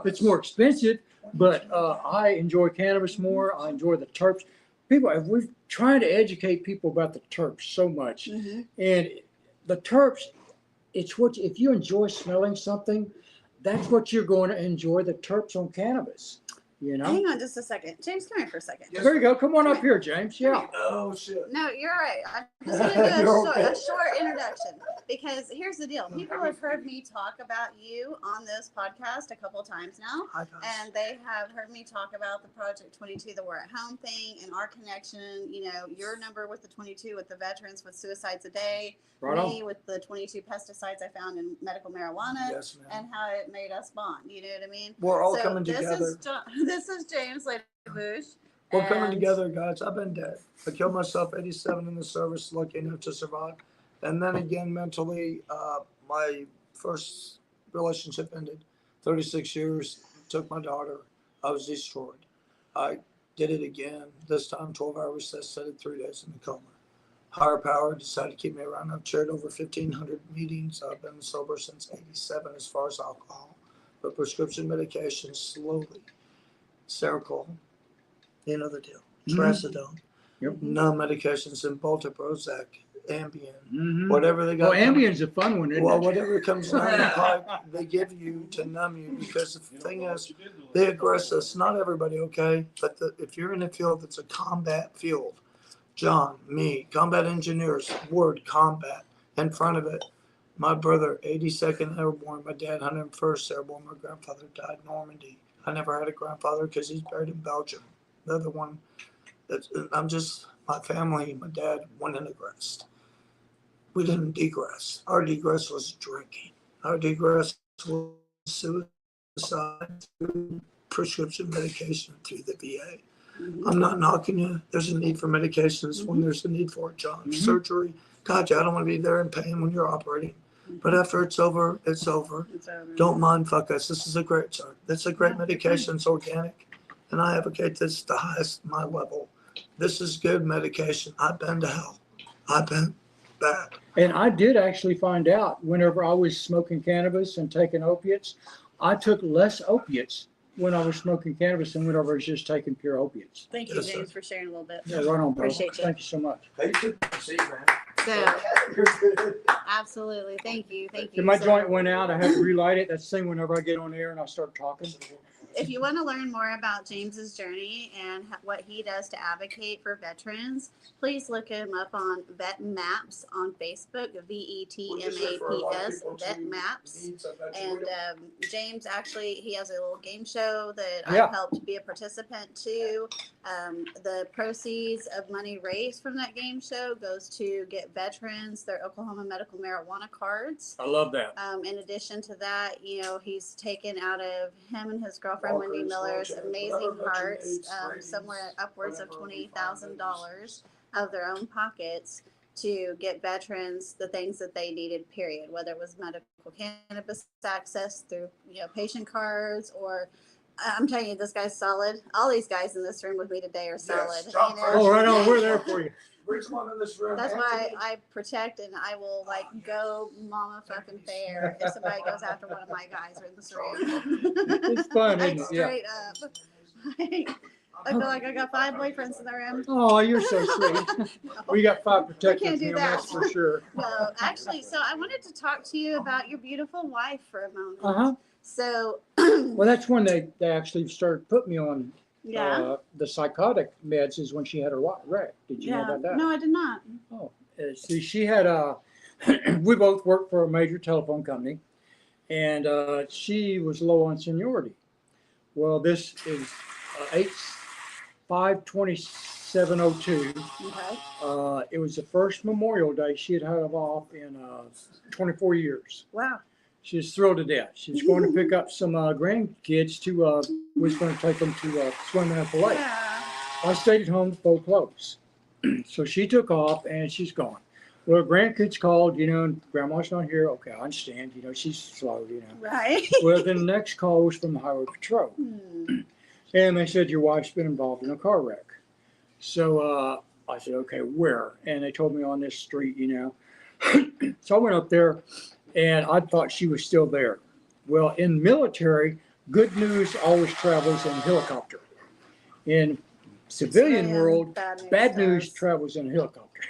It's more expensive, but I enjoy cannabis more. I enjoy the terps. We're trying to educate people about the terps so much. Mm-hmm. And the terps, it's what, if you enjoy smelling something, that's what you're going to enjoy, the terps on cannabis, Hang on just a second. James, come here for a second. There you go. Come on up here, James. Yeah. Oh, shit. No, you're right. I'm just going to do a short introduction because here's the deal. People have heard me talk about you on this podcast a couple times now, and they have heard me talk about the Project 22, the We're at Home thing, and our connection, your number with the 22 with the veterans with suicides a day, me with the 22 pesticides I found in medical marijuana, and how it made us bond. You know what I mean? We're all coming together. This is James Bush. We're coming together, guys. I've been dead. I killed myself 87 in the service, lucky enough to survive. And then again, mentally, my first relationship ended. 36 years, took my daughter. I was destroyed. I did it again. This time, 12-hour recess, set it 3 days in the coma. Higher power decided to keep me around. I've chaired over 1,500 meetings. I've been sober since 87 as far as alcohol. But prescription medication, slowly. Circulate, the deal. Trazodone, non-medications, Cymbalta, Prozac, Ambien, whatever they got. Well, Ambien's a fun one, isn't it? Whatever comes down the pipe, they give you to numb you because the thing is, they aggress us. Not everybody, okay? But if you're in a field that's a combat field, John, me, combat engineers, word combat, in front of it. My brother, 82nd Airborne, my dad, 101st Airborne, my grandfather died in Normandy. I never had a grandfather because he's buried in Belgium. The other one, my family, my dad went and aggressed. We didn't degress. Our degress was drinking. Our degress was suicide through prescription medication through the VA. I'm not knocking you. There's a need for medications when there's a need for it, John. Surgery. God, I don't want to be there in pain when you're operating. But after it's over, it's over. Don't mind fuck us. This is a great medication. It's organic. And I advocate this at the highest my level. This is good medication. I've been to hell. I've been bad. And I did actually find out whenever I was smoking cannabis and taking opiates, I took less opiates when I was smoking cannabis than whenever I was just taking pure opiates. Thank you, James, for sharing a little bit. Yeah, right on, bro. Appreciate you. Thank you so much. Hey, you took the seat, man. So, absolutely. Thank you. If my joint went out, I had to relight it. That's the same whenever I get on air and I start talking. If you want to learn more about James's journey and what he does to advocate for veterans, please look him up on Vet Maps on Facebook, VETMAPS, Vet Maps. And James actually, he has a little game show that I helped be a participant to. The proceeds of money raised from that game show goes to get veterans their Oklahoma medical marijuana cards. I love that. In addition to that, he's taken out of him and his girlfriend Wendy Miller's Amazing Hearts, somewhere upwards of $20,000 of their own pockets to get veterans the things that they needed, period, whether it was medical cannabis access through patient cards or I'm telling you, this guy's solid. All these guys in this room with me today are solid. Oh, right on. We're there for you. That's why I protect and I will go mama fucking fair if somebody goes after one of my guys in this room. It's fun, isn't it? Straight up. I feel like I got 5 boyfriends in the room. Oh, you're so sweet. We got 5 protectors, can't do Neil, that's that. for sure. No, actually, so I wanted to talk to you about your beautiful wife for a moment. Uh-huh. So, Well, that's when they actually started putting me on yeah. the psychotic meds is when she had her wreck. Did you know about that? No, I did not. Oh, see, she had we both worked for a major telephone company, and she was low on seniority. Well, this is 5/27/02. Okay. It was the first Memorial Day she had off in 24 years. Wow. She was thrilled to death. She was going to pick up some grandkids to, was going to take them to swimming at the lake. Yeah. I stayed at home to fold clothes. So she took off and she's gone. Well, grandkids called, and grandma's not here. Okay, I understand. She's slow, Right. Well, then the next call was from the highway patrol. And they said, your wife's been involved in a car wreck. So I said, okay, where? And they told me on this street, So I went up there and I thought she was still there. Well, in military, good news always travels in helicopter. In civilian world, bad news travels in a helicopter.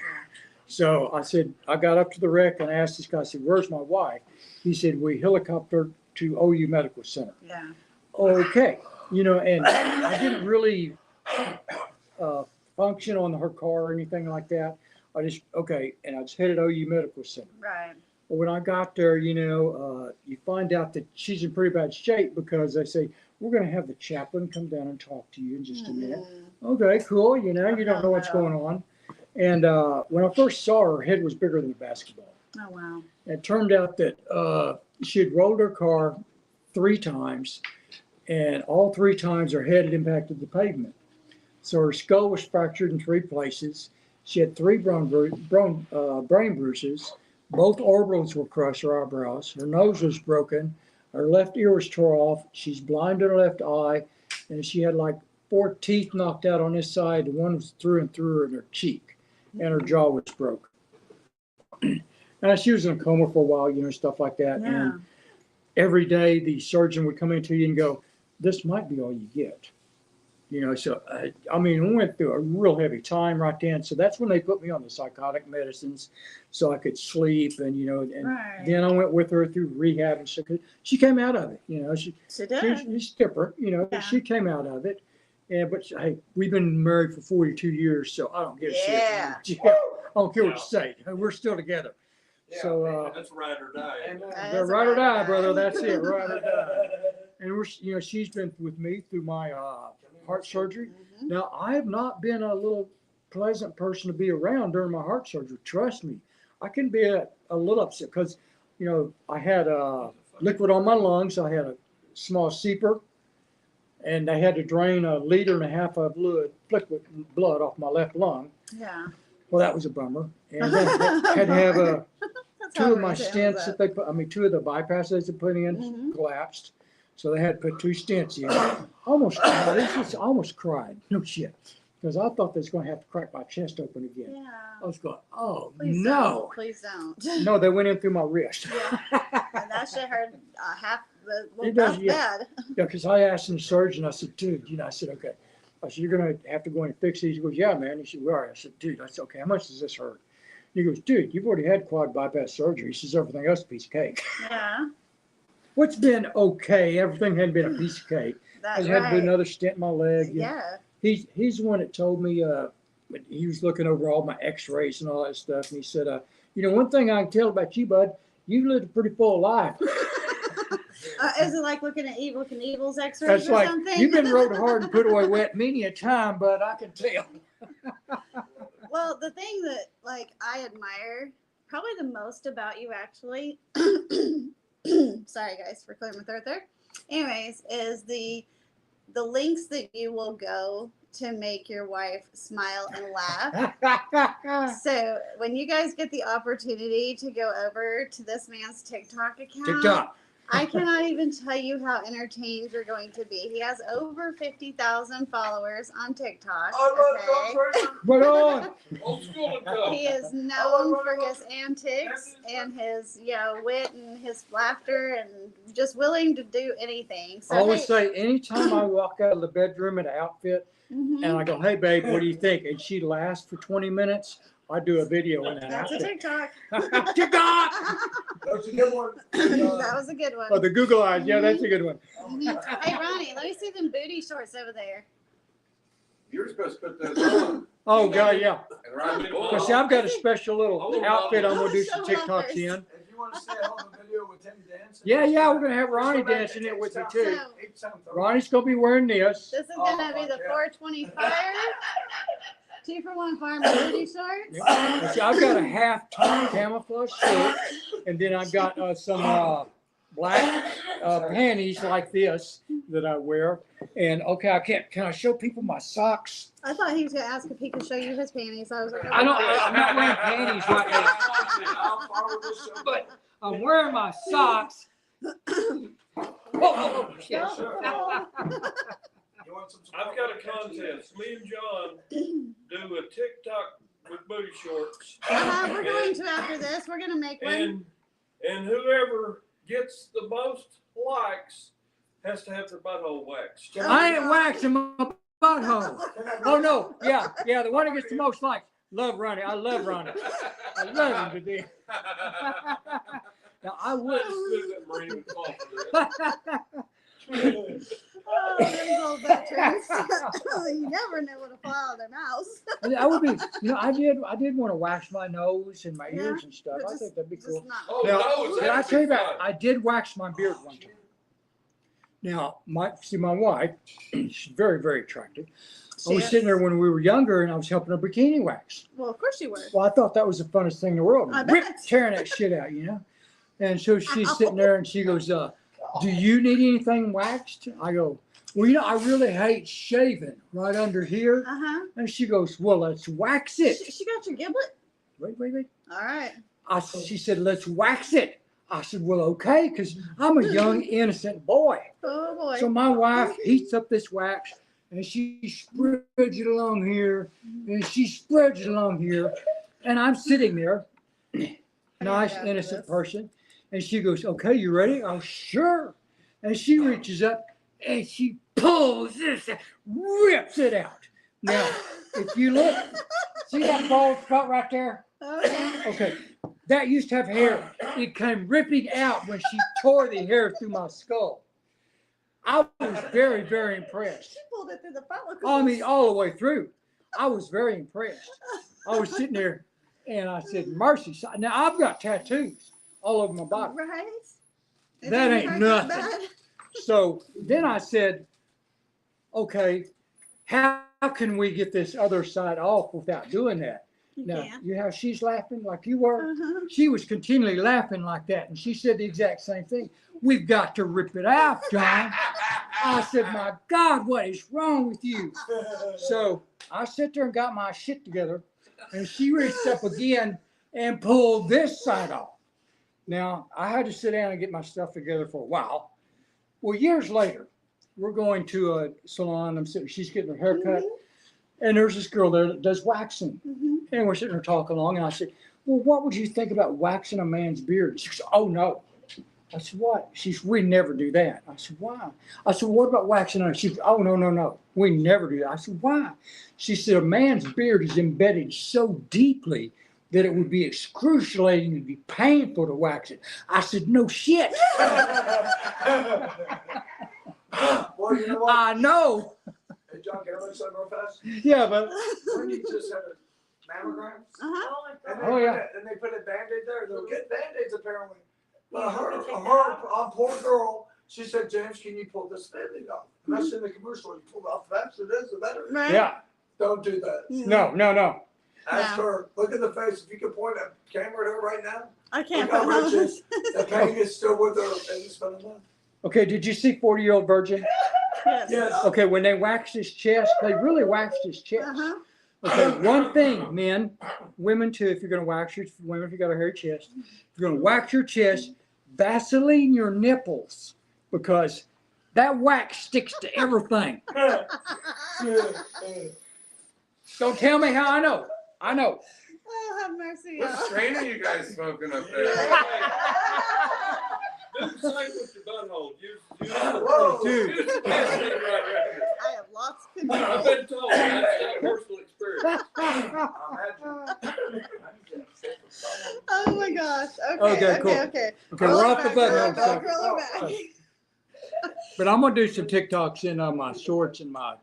So I said, I got up to the wreck and asked this guy, I said, where's my wife? He said, we helicoptered to OU Medical Center. Yeah. Okay. And I didn't really function on her car or anything like that. I just, and I just headed OU Medical Center. Right. Well, when I got there, you find out that she's in pretty bad shape because they say, we're going to have the chaplain come down and talk to you in just a minute. Okay, cool. You don't know what's going on. And when I first saw her, her head was bigger than a basketball. Oh, wow. It turned out that she had rolled her car 3 times, and all 3 times her head had impacted the pavement. So her skull was fractured in 3 places. She had 3 brain bruises. Both orbitals were crushed, her eyebrows. Her nose was broken. Her left ear was tore off. She's blind in her left eye. And she had like 4 teeth knocked out on this side. The one was through and through in her cheek. And her jaw was broken. And she was in a coma for a while, stuff like that. Yeah. And every day the surgeon would come into you and go, this might be all you get. So, we went through a real heavy time right then. So that's when they put me on the psychotic medicines so I could sleep. And, Right. then I went with her through rehab and stuff. She came out of it, She did. she's different, Yeah. She came out of it. Yeah, but hey, we've been married for 42 years, so I don't give a shit. Yeah. I don't care what you say. We're still together. So, that's ride or die. ride or die, brother. That's it, ride or die. And we're, she's been with me through my heart surgery. Now, I have not been a little pleasant person to be around during my heart surgery. Trust me, I can be a little upset because, I had liquid on my lungs. I had a small seeper, and they had to drain 1.5 liters of liquid blood off my left lung. Yeah. Well, that was a bummer. And then had to have 2 of my stents that they put, 2 of the bypasses they put in collapsed. So they had to put 2 stents in. Almost cried. No shit. Because I thought they was going to have to crack my chest open again. Yeah. I was going, oh, Please no. Don't. Please don't. No, they went in through my wrist. Yeah. And that shit hurt half the, It does, that's yeah. bad. Yeah, because I asked the surgeon, I said, dude, I said, okay. I said, you're going to have to go in and fix these. He goes, yeah, man. He said, we are. I said, dude, I said, okay, how much does this hurt? He goes, dude, you've already had quad bypass surgery. He says, everything else is a piece of cake. Yeah. What's been okay? Everything hadn't been a piece of cake. That's I had to right. do another stent in my leg. Yeah. He's the one that told me, he was looking over all my x-rays and all that stuff. And he said, one thing I can tell about you, bud, you lived a pretty full life. Is it like looking at Evil Knievel's x-rays That's or like, something? you've been rode hard and put away wet many a time, but I can tell. Well, the thing that I admire probably the most about you actually, sorry guys for clearing my throat there. Anyways, is the lengths that you will go to make your wife smile and laugh. So when you guys get the opportunity to go over to this man's TikTok account, I cannot even tell you how entertained you're going to be. He has over 50,000 followers on TikTok. I love John Frasure. But on. Old school and He is known for his antics and his, wit and his laughter and just willing to do anything. So I always say, anytime I walk out of the bedroom in an outfit Mhm. and I go, hey, babe, what do you think? And she laughs for 20 minutes, I do a video in that That's a outfit. TikTok. TikTok! That's a good one. That was a good one. Oh, the Google eyes. Yeah, that's a good one. Mhm. Hey, Ronnie, let me see them booty shorts over there. You're supposed to put those on Oh, God, yeah. and ride the Because bull. see, I've got a special little outfit I'm going to do some Show off TikToks first. in. If you want to see a hell of a video with him dancing. Yeah, we're going to have Ronnie dancing it with me, too. Ronnie's going to be wearing this. This is gonna be the 420 fire. 2-for-1 farm booty shorts. Yeah. See, I've got a half-tone camouflage shirt, and then I've got some black panties like this that I wear. And okay, can I show people my socks? I thought he was gonna ask if he could show you his panties. I was like, I'm not wearing panties right now, but I'm wearing my socks. Whoa, shit. I've got a contest. Me and John do a TikTok with booty shorts. We're going to after this. We're gonna make one. And whoever gets the most likes has to have their butthole waxed. I ain't waxing my butthole. Oh no, yeah, the one that gets the most likes. Love Ronnie. I love Ronnie. I love him to death. Now I would. Oh, them old veterans. You never know what to fly out of their mouths. I would be. I did want to wax my nose and my ears and stuff. I think that'd be cool. Oh, Now, no, did I tell you about? I did wax my beard one time. Now, my wife, she's very, very attractive. I was sitting there when we were younger, and I was helping her bikini wax. Well, of course you were. Well, I thought that was the funnest thing in the world. I bet. Tearing that shit out, And so she's sitting there, and she goes, "Do you need anything waxed?" I go, "Well, I really hate shaving right under here." And she goes, "Well, let's wax it." She got your giblet? Wait. All right. She said, "Let's wax it." I said, "Well, okay," because I'm a young, innocent boy. Oh boy. So my wife heats up this wax, and she spreads it along here, and she spreads it along here, and I'm sitting there, nice, innocent person, and she goes, "Okay, you ready?" Oh, sure. And she reaches up, and she pulls this, rips it out. Now, if you look, see that bald spot right there? Okay, that used to have hair. It came ripping out when she tore the hair through my skull. I was very, very impressed. She pulled it through the follicles. I mean, all the way through. I was very impressed. I was sitting there, and I said, "Mercy." Now, I've got tattoos all over my body. Right? It That didn't ain't hurt nothing. bad. So then I said, "Okay, how can we get this other side off without doing that?" Now, can't. you know how she's laughing like you were? Uh-huh. She was continually laughing like that, and she said the exact same thing. "We've got to rip it out, John." I said, "My God, what is wrong with you?" So I sat there and got my shit together, and she reached up again and pulled this side off. Now, I had to sit down and get my stuff together for a while. Well, years later, we're going to a salon. She's getting her hair cut, and there's this girl there that does waxing. And we're sitting there talking along, and I said, "Well, what would you think about waxing a man's beard?" She goes, "Oh, no." I said, "What?" She said, "We never do that." I said, "Why?" I said, "What about waxing on?" She said, "Oh, no. We never do that." I said, "Why?" She said, "A man's beard is embedded so deeply that it would be excruciating and be painful to wax it." I said, "No shit." Well, you know what? I know. Hey, John, can I make something real fast? Yeah, but When you just had a mammogram, Uh-huh. and Oh, yeah. they put a Band-Aid there. They'll get Band-Aids apparently. But her poor girl, she said, "James, can you pull this Band-Aid off?" And that's in the commercial. You pull it off the faster it is, the better. Right? yeah, Don't do that. no. Ask her, look in the face. If you can point a camera at her right now, I can't look put how my rich is. The pain is still with her, and it's been a month. Okay, did you see 40-Year-Old Virgin? Yes. Yes. Okay, when they waxed his chest, they really waxed his chest. Uh-huh. Okay, one thing, men, women too, if you're going to wax your women, if you got a hairy chest, if you're going to wax your chest, Vaseline your nipples because that wax sticks to everything. Don't tell me how I know. I know. Oh, have mercy. What strain are you guys smoking up there? Do the same with your butthole. Use Whoa. Dude. use the Vaseline right here. I have lost I've control. been told that's not personal experience. Oh my gosh. Okay, cool. Okay. Okay, Roll we're it off the back, roll it button. back, roll it back. But I'm gonna do some TikToks in my shorts and my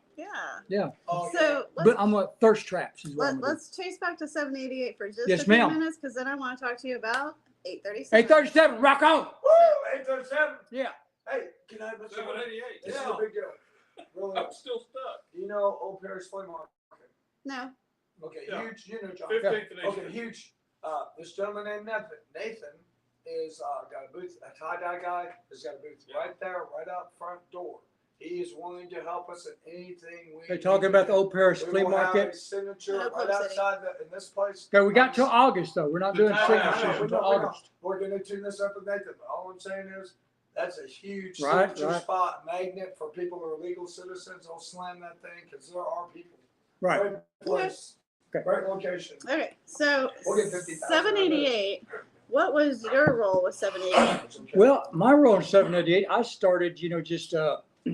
Yeah. Oh, So but I'm gonna thirst traps is what I'm gonna let's chase back to 788 for just Yes, a few ma'am. minutes, because then I want to talk to you about do. 837. 837, rock on. Woo! 837. Yeah. Hey, can I put something? 788. This is Yeah. a big deal. Really. I'm still stuck. Do you know Old Paris Flea Market? No. Okay, Yeah. huge. You know, John. 15th and Okay, 18th. huge. This gentleman named Nathan is got a booth. A tie-dye guy has got a booth Yeah. right there, right out front door. He is willing to help us in anything we. They talking about the Old Paris We Flea will have a Market. signature No, right Club City. outside in this place. Okay, we got till August though. We're not doing I know, I know, signatures we until know, we know. August. We're gonna tune this up with Nathan, but all I'm saying is, that's a huge Right, signature right. spot magnet for people who are legal citizens. They'll slam that thing because there are people. Right. Great place. Okay. Great location. Okay. So We'll get 50,000. 788. What was your role with 788? Well, my role in 788, I started, just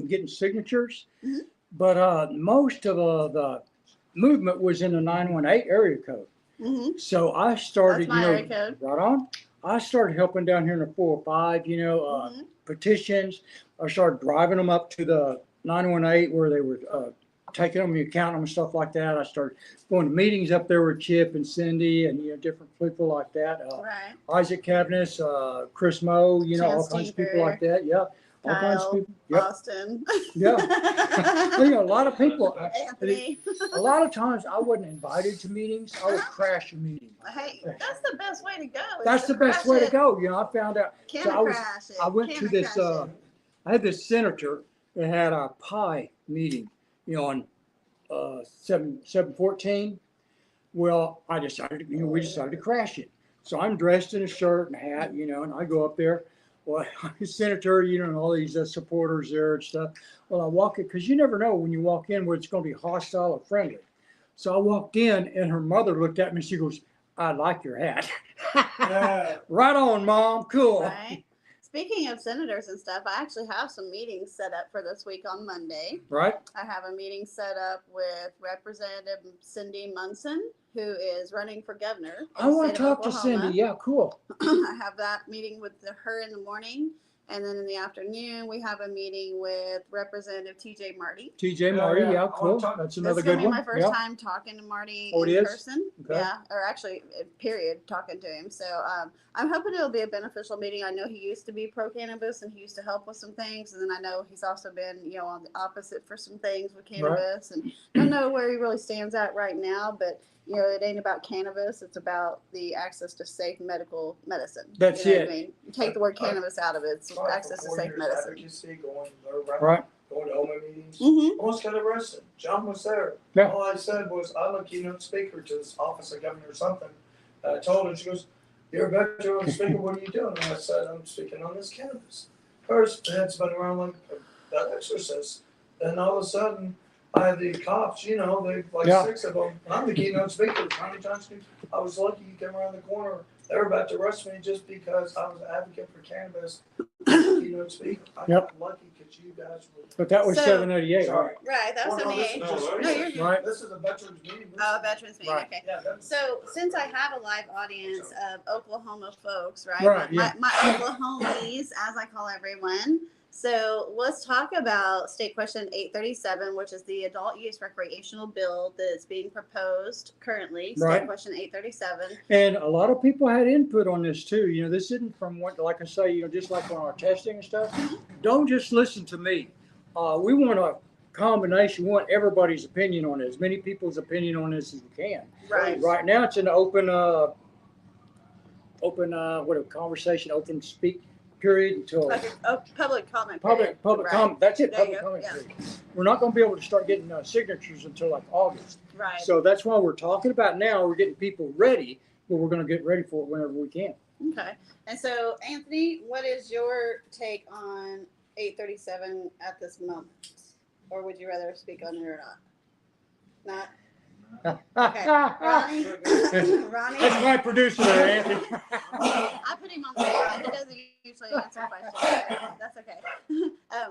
getting signatures, Mhm. but most of the movement was in the 918 area code. Mm-hmm. So I started, That's my area code. right on. I started helping down here in the 405, Mhm. petitions. I started driving them up to the 918 where they were taking them, you count them and stuff like that. I started going to meetings up there with Chip and Cindy and, different people like that. Right. Isaac Cavness, Chris Moe, all Chance kinds of Tinker, people like that. Yeah. All kinds of Kyle, people. Yep. Austin. Yeah. A lot of people. Anthony. A lot of times I wasn't invited to meetings. I would crash a meeting. Hey, that's the best way to go. is That's to the best crash way to it. go. I found out. Can So I was- crash it. I went Can to this, crash it. I had this senator that had a pie meeting, on 7/14. Well, I decided, we decided to crash it. So I'm dressed in a shirt and hat, and I go up there. Well, I'm a senator, and all these supporters there and stuff. Well, I walk in, because you never know when you walk in whether it's going to be hostile or friendly. So I walked in, and her mother looked at me, and she goes, "I like your hat." Yeah. Right on, Mom. Cool. Right. Speaking of senators and stuff, I actually have some meetings set up for this week on Monday. Right? I have a meeting set up with Representative Cindy Munson, who is running for governor. in I the want to state of talk to Oklahoma. Cindy. Yeah, cool. I have that meeting with her in the morning. And then in the afternoon, we have a meeting with Representative TJ Marty. TJ Marty, yeah. yeah, I cool. wanna talk- That's This another is going good to be one. my first Yeah. time talking to Marty Oh, it in is? person. Okay. Yeah, or actually, period, talking to him. So I'm hoping it'll be a beneficial meeting. I know he used to be pro-cannabis and he used to help with some things. And then I know he's also been, on the opposite for some things with cannabis. And I don't know where he really stands at right now, but, it ain't about cannabis. It's about the access to safe medical medicine. That's You know what it. I mean? Take the word cannabis out of it. It's Tried for access to 4 safe years medicine. advocacy, going around, Right. going to OMA meetings. Mm-hmm. Almost got arrested. John was there. Yeah. All I said was, I'm a keynote speaker to this office of governor or something. And I told her, she goes, "You're a veteran speaker, what are you doing?" And I said, "I'm speaking on this cannabis." First, it's been around like that exorcist. Then all of a sudden, I had the cops, they like Yeah. 6 of them. I'm the keynote speaker. How many times I was lucky you came around the corner. They were about to arrest me just because I was an advocate for cannabis. Keynote speaker. I got lucky because you guys were. But that was So- 788, Sorry. Right, that was Well, no, this 78. is just- No, you're good. right? This is a veterans meeting. Oh, veterans meeting, Right. okay. Yeah, that's- So since I have a live audience of Oklahoma folks, right? Right, my, yeah. my Oklahomies, as I call everyone. So let's talk about State Question 837, which is the adult use recreational bill that's being proposed currently. State Right. Question 837. And a lot of people had input on this too. This isn't from what, like I say, just like on our testing and stuff. Don't just listen to me. We want a combination. We want everybody's opinion on it, as many people's opinion on this as we can. Right. Right now, it's an open conversation, open speak period until Like a public comment. public period. Right. comment. That's it. There you Public go, comment yeah. period. We're not going to be able to start getting signatures until like August. Right. So that's why we're talking about now. We're getting people ready, but we're going to get ready for it whenever we can. Okay. And so, Anthony, what is your take on 837 at this moment? Or would you rather speak on it or not? Not? Okay. Ronnie? Ronnie? That's my producer there, Anthony. I put him on the spot. He doesn't usually answer questions. That's okay.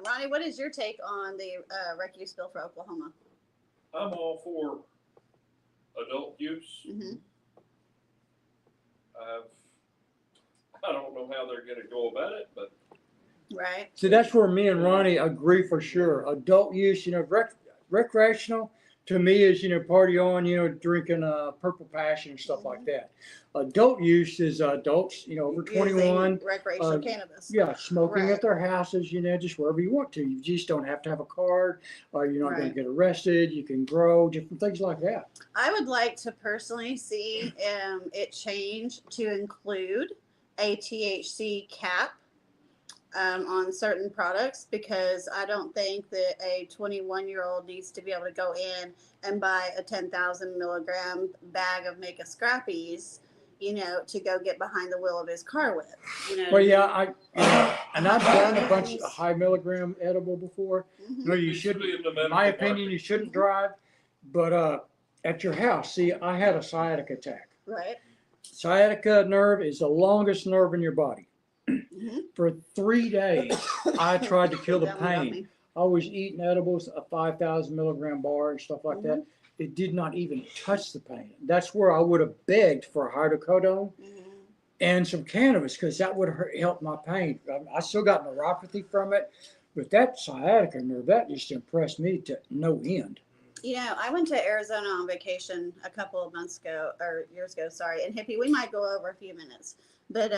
Ronnie, what is your take on the rec use bill for Oklahoma? I'm all for adult use. Mm-hmm. I don't know how they're going to go about it, but Right. See, that's where me and Ronnie agree for sure. Adult use, recreational to me is, party on, drinking Purple Passion and stuff like that. Adult use is adults, over 21. Using recreational cannabis. Yeah, smoking Right. at their houses, just wherever you want to. You just don't have to have a card, or you're not going Right. to get arrested. You can grow, different things like that. I would like to personally see it change to include a THC cap on certain products, because I don't think that a 21-year-old needs to be able to go in and buy a 10,000 milligram bag of Make a Scrappies, to go get behind the wheel of his car with. Well, yeah, and I've done a bunch of high milligram edible before. Mhm. No, you Needs to be shouldn't. in the In my medical opinion, market. you shouldn't drive. But at your house, see, I had a sciatica attack. Right. Sciatica nerve is the longest nerve in your body. Mhm. For 3 days, I tried to kill the That one got pain. me. I was eating edibles, a 5,000 milligram bar and stuff like that. It did not even touch the pain. That's where I would have begged for hydrocodone Mhm. and some cannabis, because that would have helped my pain. I still got neuropathy from it, but that sciatica nerve, that just impressed me to no end. I went to Arizona on vacation a couple of months ago, or years ago, sorry. And Hippie, we might go over a few minutes, but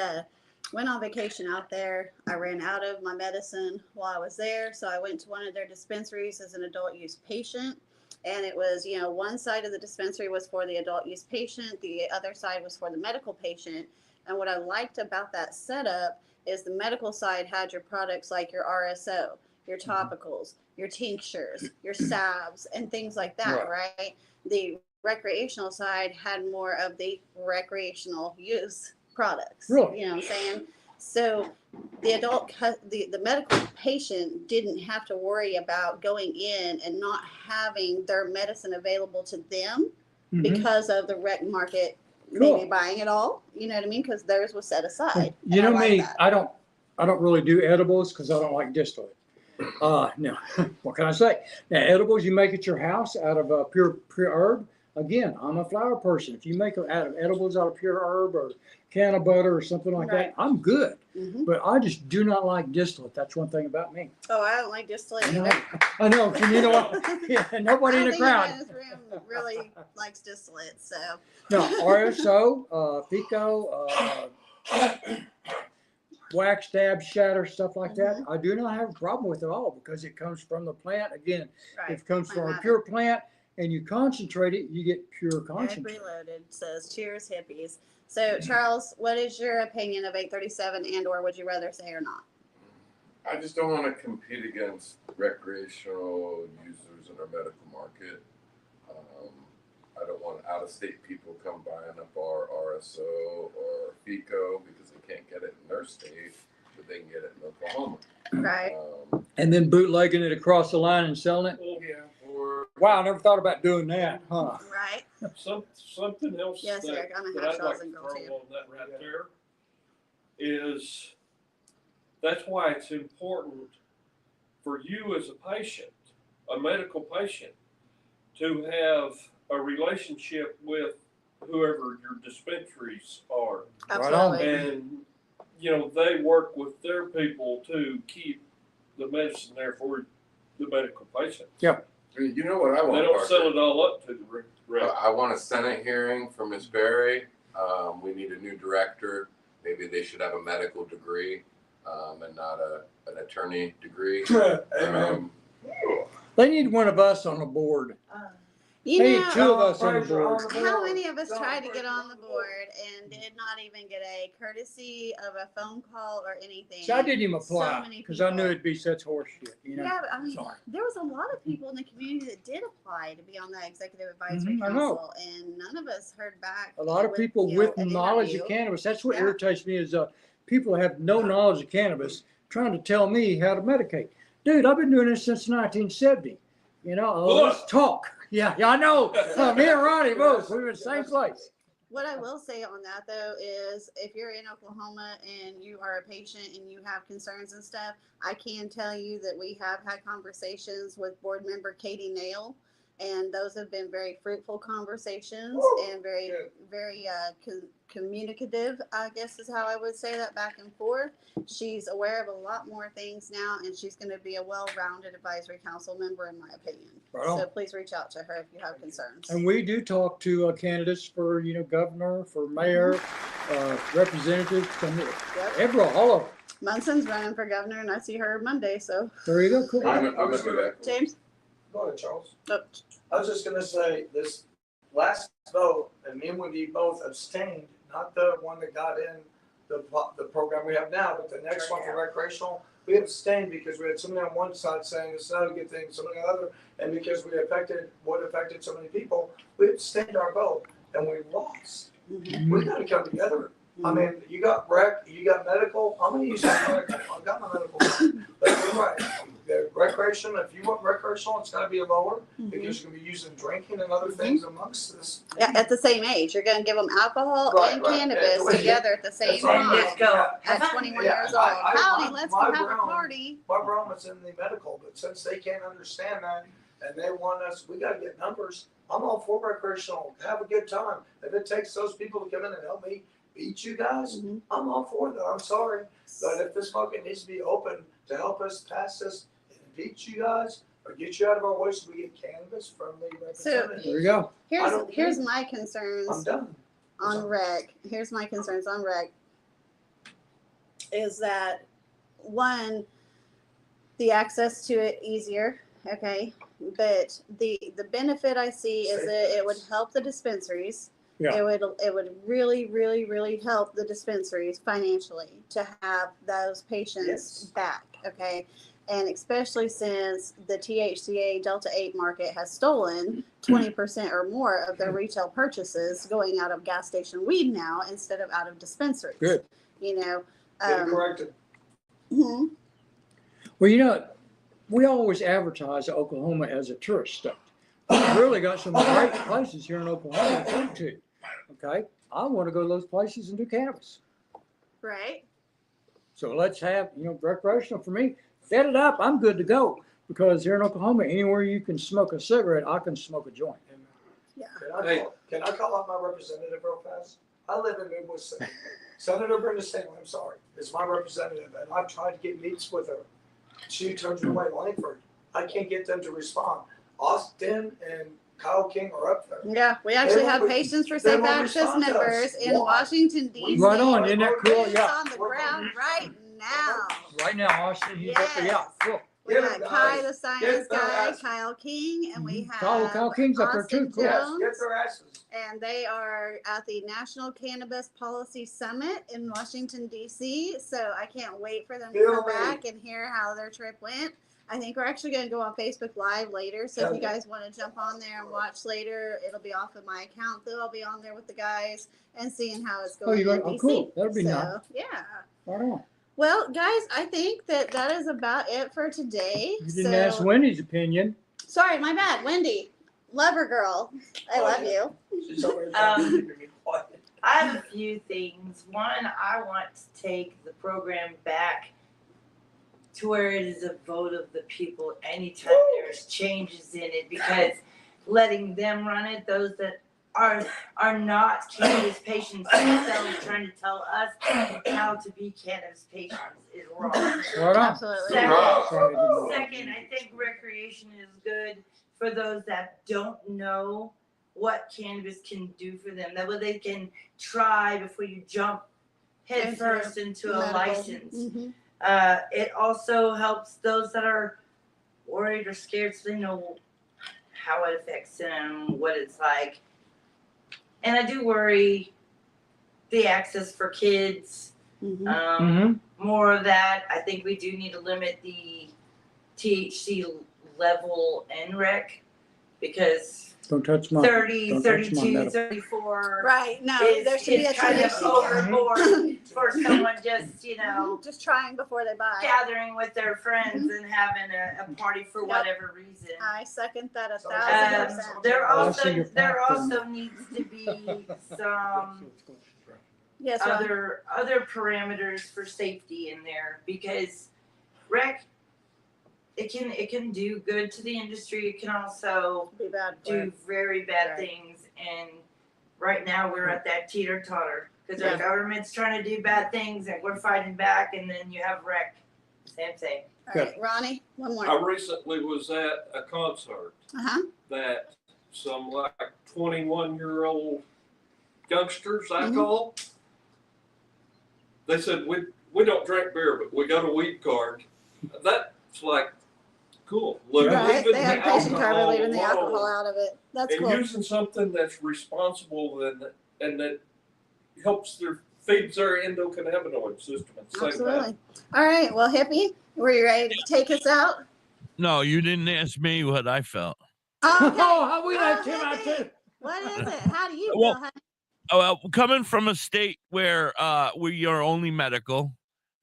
went on vacation out there. I ran out of my medicine while I was there, so I went to one of their dispensaries as an adult use patient. And it was, one side of the dispensary was for the adult use patient, the other side was for the medical patient. And what I liked about that setup is the medical side had your products like your RSO, your topicals, your tinctures, your salves, and things like that, right? The recreational side had more of the recreational use products. Really? You know what I'm saying? So the medical patient didn't have to worry about going in and not having their medicine available to them Mhm. because of the rec market Cool. maybe buying it all. You know what I mean? Because theirs was set aside. You And I know like me, that. I don't really do edibles because I don't like distillate. No, what can I say? Now, edibles you make at your house out of pure herb. Again, I'm a flower person. If you make out of edibles out of pure herb or can of butter or something like Right. that, I'm good. Mhm. But I just do not like distillate. That's one thing about me. Oh, I don't like distillate I know, either. I know. And you know what? Yeah, nobody in the I crowd. don't think anybody in this room really likes distillate, so. No, RSO, Pico, wax, dab, shatter, stuff like that. I do not have a problem with it all because it comes from the plant. Again, Right. if it comes Plant from a matter. pure plant and you concentrate it, you get pure Eric concentrate. Reloaded says, cheers, hippies. So, Charles, what is your opinion of 837 and or would you rather say or not? I just don't want to compete against recreational users in our medical market. I don't want out-of-state people come buying up our RSO or FICO because they can't get it in their state, but they can get it in Oklahoma. Right. And then bootlegging it across the line and selling it. Or Wow, I never thought about doing that, huh? Right. Something else Yes, that, Eric, I'm a that half I'd Charles like to and girl throw too. on that right there is that's why it's important for you as a patient, a medical patient, to have a relationship with whoever your dispensaries are. Absolutely. And, they work with their people to keep the medicine there for the medical patient. Yep. you know what I They want, don't sell Parker? it all up to the rec. I want a Senate hearing for Ms. Berry. We need a new director. Maybe they should have a medical degree and not an attorney degree. Amen. They need one of us on the board. You Hey, know, two of us on the Frasure board. on the how board. many of us John tried to Frasure get on the board. board and did not even get a courtesy of a phone call or anything? So I didn't even So apply many because I knew people. it'd be such horseshit, you know? Yeah, but I mean, Sorry. there was a lot of people in the community that did apply to be on that executive advisory I know. council, and none of us heard back. A lot of with, people you know, with an knowledge of interview. cannabis. That's what Yeah. irritates me is people have no knowledge of cannabis trying to tell me how to medicate. Dude, I've been doing this since 1970. You know, let's talk. Yeah, I know. Me and Ronnie both. We're in the same place. What I will say on that though is if you're in Oklahoma and you are a patient and you have concerns and stuff, I can tell you that we have had conversations with board member Katie Nail, and those have been very fruitful conversations and very, very communicative, I guess is how I would say that, back and forth. She's aware of a lot more things now, and she's going to be a well-rounded advisory council member, in my opinion. Right on. So please reach out to her if you have concerns. And we do talk to candidates for, governor, for mayor, representatives, all of them. Munson's running for governor, and I see her Monday, so. There you go. Cool. I'm gonna do that. James? Go ahead, Charles. Oh, I was just gonna say, this last vote, and me and Wendy both abstained, not the one that got in the program we have now, but the next one for recreational, we abstained because we had somebody on one side saying it's not a good thing, somebody on the other, and because what affected so many people, we abstained our vote, and we lost. We gotta come together. I mean, you got rec, you got medical, I'm gonna use my medical, I've got my medical. But you're right, the recreation, if you want recreational, it's gotta be lower, because you're gonna be using drinking and other things amongst this. Yeah, at the same age, you're gonna give them alcohol Right, and right. cannabis Yeah, together at the same that's right. time. Let's go. At 21 Yeah, years old. Howdy, let's go my have a realm- party. My realm is in the medical, but since they can't understand that, and they want us, we gotta get numbers. I'm all for recreational, have a good time. If it takes those people to come in and help me beat you guys, I'm all for that, I'm sorry. But if this market needs to be open to help us pass this and beat you guys, or get you out of our way so we get cannabis from the representatives. There you go. Here's my concerns I'm done. on rec. Here's my concerns on rec. Is that one, the access to it easier, okay? But the benefit I see is that it would help the dispensaries. Yeah. It would really, really, really help the dispensaries financially to have those patients back, okay? And especially since the THCA Delta 8 market has stolen 20% or more of their retail purchases going out of gas station weed now instead of out of dispensaries. Good. You know. Get it corrected. Mhm. Well, we always advertise Oklahoma as a tourist state. We've really got some great places here in Oklahoma to come to. Okay, I want to go to those places and do cannabis. Right. So let's have, recreational for me. Set it up. I'm good to go because here in Oklahoma, anywhere you can smoke a cigarette, I can smoke a joint. Yeah. Can I call out my representative real fast? I live in Midwest City. Senator Brenda Stanley, I'm sorry, is my representative, and I've tried to get meets with her. She turns me away. Langford, I can't get them to respond. Austin and Kyle King are up there. Yeah, we actually have won't- patients for they safe won't access respond to us. members in Why? Washington, D.C. Right on, isn't that cool? It's Yeah. on the ground right now. Right now, Austin, he's up there. Yeah, cool. We Get got him, Kai, guys. the science Get their guy, asses. Kyle King, and we have Kyle King's up there too. Austin Cool. Yes, Jones, get their asses. and they are at the National Cannabis Policy Summit in Washington, D.C. So I can't wait for them to come Billy. back and hear how their trip went. I think we're actually going to go on Facebook Live later. So if you guys want to jump on there and watch later, it'll be off of my account. Though I'll be on there with the guys and seeing how it's going. you're in going- DC. cool. That'd be nice. Yeah. Right on. Well, guys, I think that is about it for today. You didn't ask Wendy's opinion. Sorry, my bad. Wendy, lover girl. I love you. She's over there keeping me quiet. I have a few things. One, I want to take the program back to where it is a vote of the people anytime there's changes in it, because letting them run it, those that are not cannabis patients themselves trying to tell us how to be cannabis patients is wrong. Right on. Absolutely. Second, I think recreation is good for those that don't know what cannabis can do for them. That way they can try before you jump head first into a Medical. license. Mhm. It also helps those that are worried or scared, so they know how it affects them, what it's like. And I do worry the access for kids, more of that. I think we do need to limit the THC level in rec because Don't touch my 30, don't touch my 32, metal. 34 Right. No, is, there should be a is kind of tradition. overboard for someone just, you know, Just trying before they buy. gathering with their friends and having a party for Yep. whatever reason. I second that 1,000%. There I'll there see also needs to be some Yes, Ron. other parameters for safety in there because rec it can do good to the industry. It can also Be bad for do it. very bad Right. things. And right now we're at that teeter-totter because Yeah. our government's trying to do bad things and we're fighting back, and then you have rec. Same thing. All right, Ronnie, one more. I recently was at a concert that some like 21-year-old youngsters I call. They said we don't drink beer, but we got a weed card. That's like cool. Look, Right, leaving they have the a patient card, we're alcohol leaving the alcohol alone out of it. That's and cool. using something that's responsible and that helps feeds their endocannabinoid system at the same time. Absolutely. All right, well, Hippie, were you ready to take us out? No, you didn't ask me what I felt. Okay. Oh, we like him out too. What is it? How do you feel, Well, honey? Well, coming from a state where we are only medical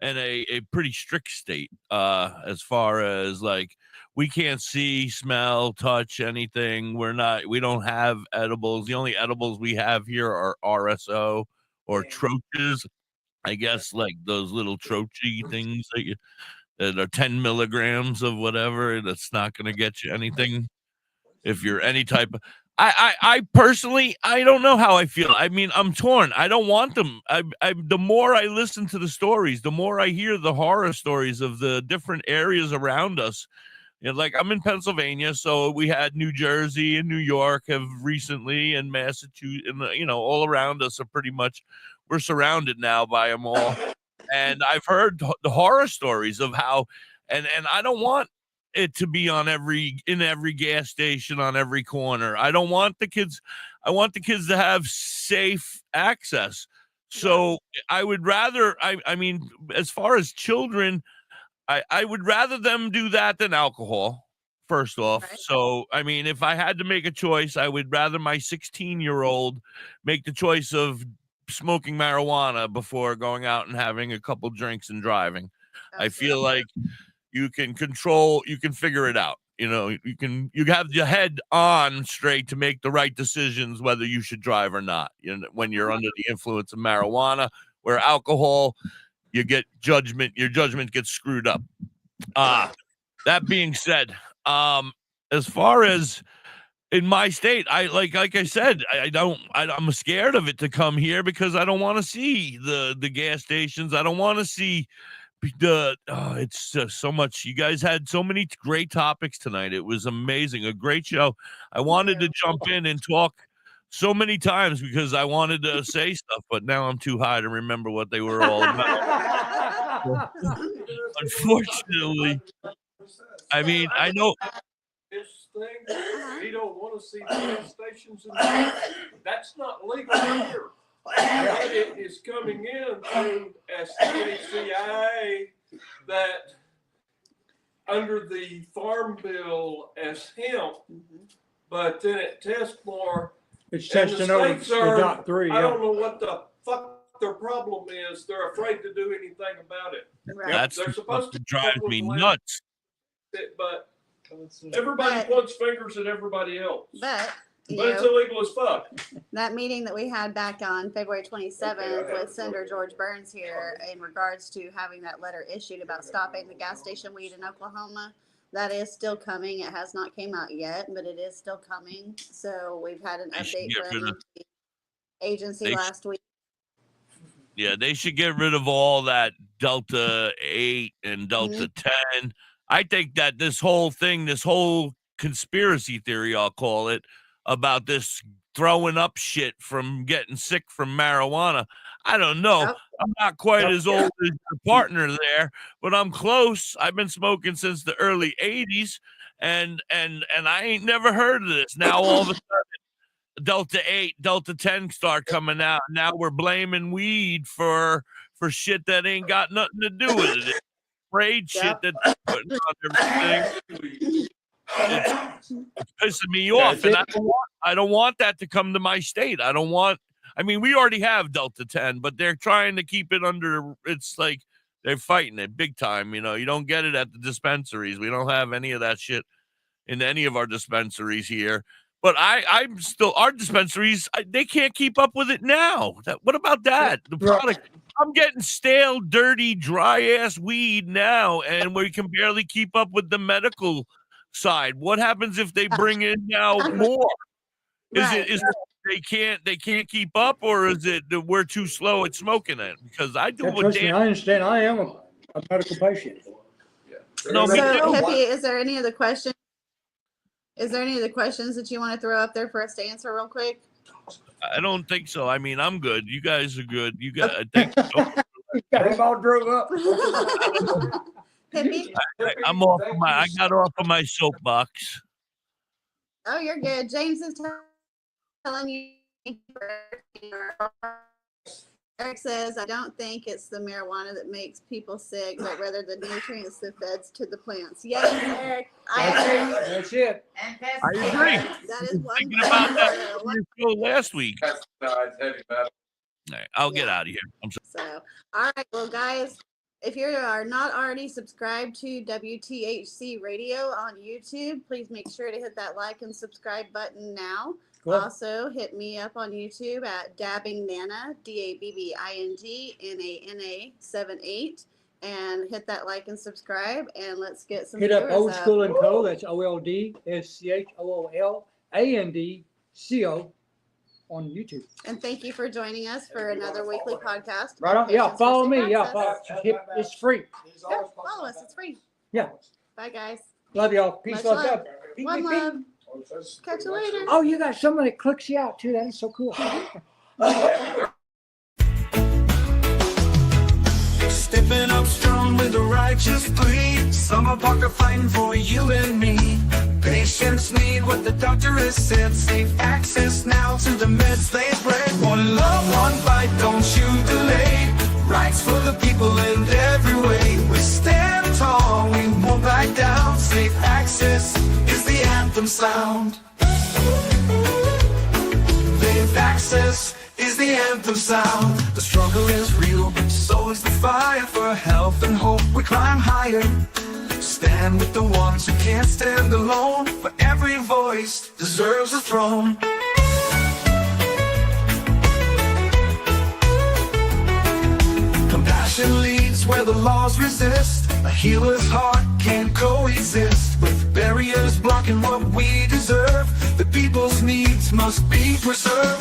and a pretty strict state as far as like we can't see, smell, touch anything. We don't have edibles. The only edibles we have here are RSO or troches. I guess like those little troche things that are 10 milligrams of whatever. That's not going to get you anything if you're any type of. I personally, I don't know how I feel. I mean, I'm torn. I don't want them. The more I listen to the stories, the more I hear the horror stories of the different areas around us. You know, like I'm in Pennsylvania, so we had New Jersey and New York have recently, and Massachusetts, and all around us are pretty much, we're surrounded now by them all. And I've heard the horror stories of how, and I don't want it to be in every gas station on every corner. I don't want the kids. I want the kids to have safe access. So I would rather, I mean, as far as children, I would rather them do that than alcohol, first off. Right. So, I mean, if I had to make a choice, I would rather my 16-year-old make the choice of smoking marijuana before going out and having a couple drinks and driving. I feel like you can figure it out. You have your head on straight to make the right decisions, whether you should drive or not. When you're under the influence of marijuana, where alcohol, you get judgment, your judgment gets screwed up. That being said, as far as in my state, like I said, I'm scared of it to come here because I don't want to see the gas stations. I don't want to see it's so much. You guys had so many great topics tonight. It was amazing. A great show. I wanted to jump in and talk so many times because I wanted to say stuff, but now I'm too high to remember what they were all about. Unfortunately, I mean, I know This thing, we don't want to see gas stations and that's not legal here. But it is coming in through SDCIA that under the Farm Bill as hemp, but then it tests more. It's And the testing over states are, the dot three. I don't know what the fuck their problem is. They're afraid to do anything about it. Right. that's They're supposed to drives come me with nuts. But everybody points fingers at everybody else. But, But it's illegal as fuck. that meeting that we had back on February 27th with Senator George Burns here in regards to having that letter issued about stopping the gas station weed in Oklahoma, that is still coming. It has not came out yet, but it is still coming. So we've had an They should update get rid from of- the agency they last week. Yeah, they should get rid of all that Delta 8 and Delta 10. I think that this whole conspiracy theory, I'll call it, about this throwing up shit from getting sick from marijuana. I don't know. Yep. I'm not quite as old as your partner there, but I'm close. I've been smoking since the early 80s, and I ain't never heard of this. Now all of a sudden, Delta 8, Delta 10 start coming out. Now we're blaming weed for shit that ain't got nothing to do with it. It's sprayed shit that's putting on everything. It's pissing me off, and I don't want that to come to my state. I mean, we already have Delta 10, but they're trying to keep it under. It's like they're fighting it big time. You know, you don't get it at the dispensaries. We don't have any of that shit in any of our dispensaries here. But I'm still, our dispensaries, they can't keep up with it now. What about that? The product, I'm getting stale, dirty, dry ass weed now, and we can barely keep up with the medical side. What happens if they bring in now more? Is it they can't keep up, or is it that we're too slow at smoking it? Because I do what I understand. I am a medical patient. No, So, me too. Hippie, is there any other questions? Is there any of the questions that you want to throw up there for us to answer real quick? I don't think so. I mean, I'm good. You guys are good. You got. Thank you so much. Got him all drove up. Hippie? I'm off. I got off of my soapbox. Oh, you're good. James is telling you. Eric says, I don't think it's the marijuana that makes people sick, but rather the nutrients that feds to the plants. Yes, Eric. I agree. That's it. I agree. That is one. Thinking about that on your show last week. Pesticides, heavy metal. All right, I'll get out of here. I'm sorry. So, all right, well, guys, if you are not already subscribed to WTHC Radio on YouTube, please make sure to hit that like and subscribe button now. Cool. Also, hit me up on YouTube at Dabbing Nana, DABBING NANA 78, and hit that like and subscribe, and let's get some. Hit up viewers Old School and Co. That's OLDSCHOOLANDCO on YouTube. And thank you for joining us for another weekly podcast. Right on. Yeah, Patients for follow Safe me. Yeah, Access. it's free. Yeah, follow us. It's free. Yeah. Bye, guys. Love y'all. Peace, Much love, love. love. One love. Catch you later. Oh, you got someone that clicks you out too. That is so cool. Stepping up strong with a righteous plea. Summer Parker fighting for you and me. Patients need what the doctor has said. Safe access now to the meds they bred. One love, one fight, don't you delay. Rights for the people in every way. We stand tall, we won't back down. Safe access is the anthem sound. Safe access is the anthem sound. The struggle is real, but so is the fire. For health and hope we climb higher. Stand with the ones who can't stand alone. For every voice deserves a throne. Compassion leads where the laws resist. A healer's heart can't coexist with barriers blocking what we deserve. The people's needs must be preserved.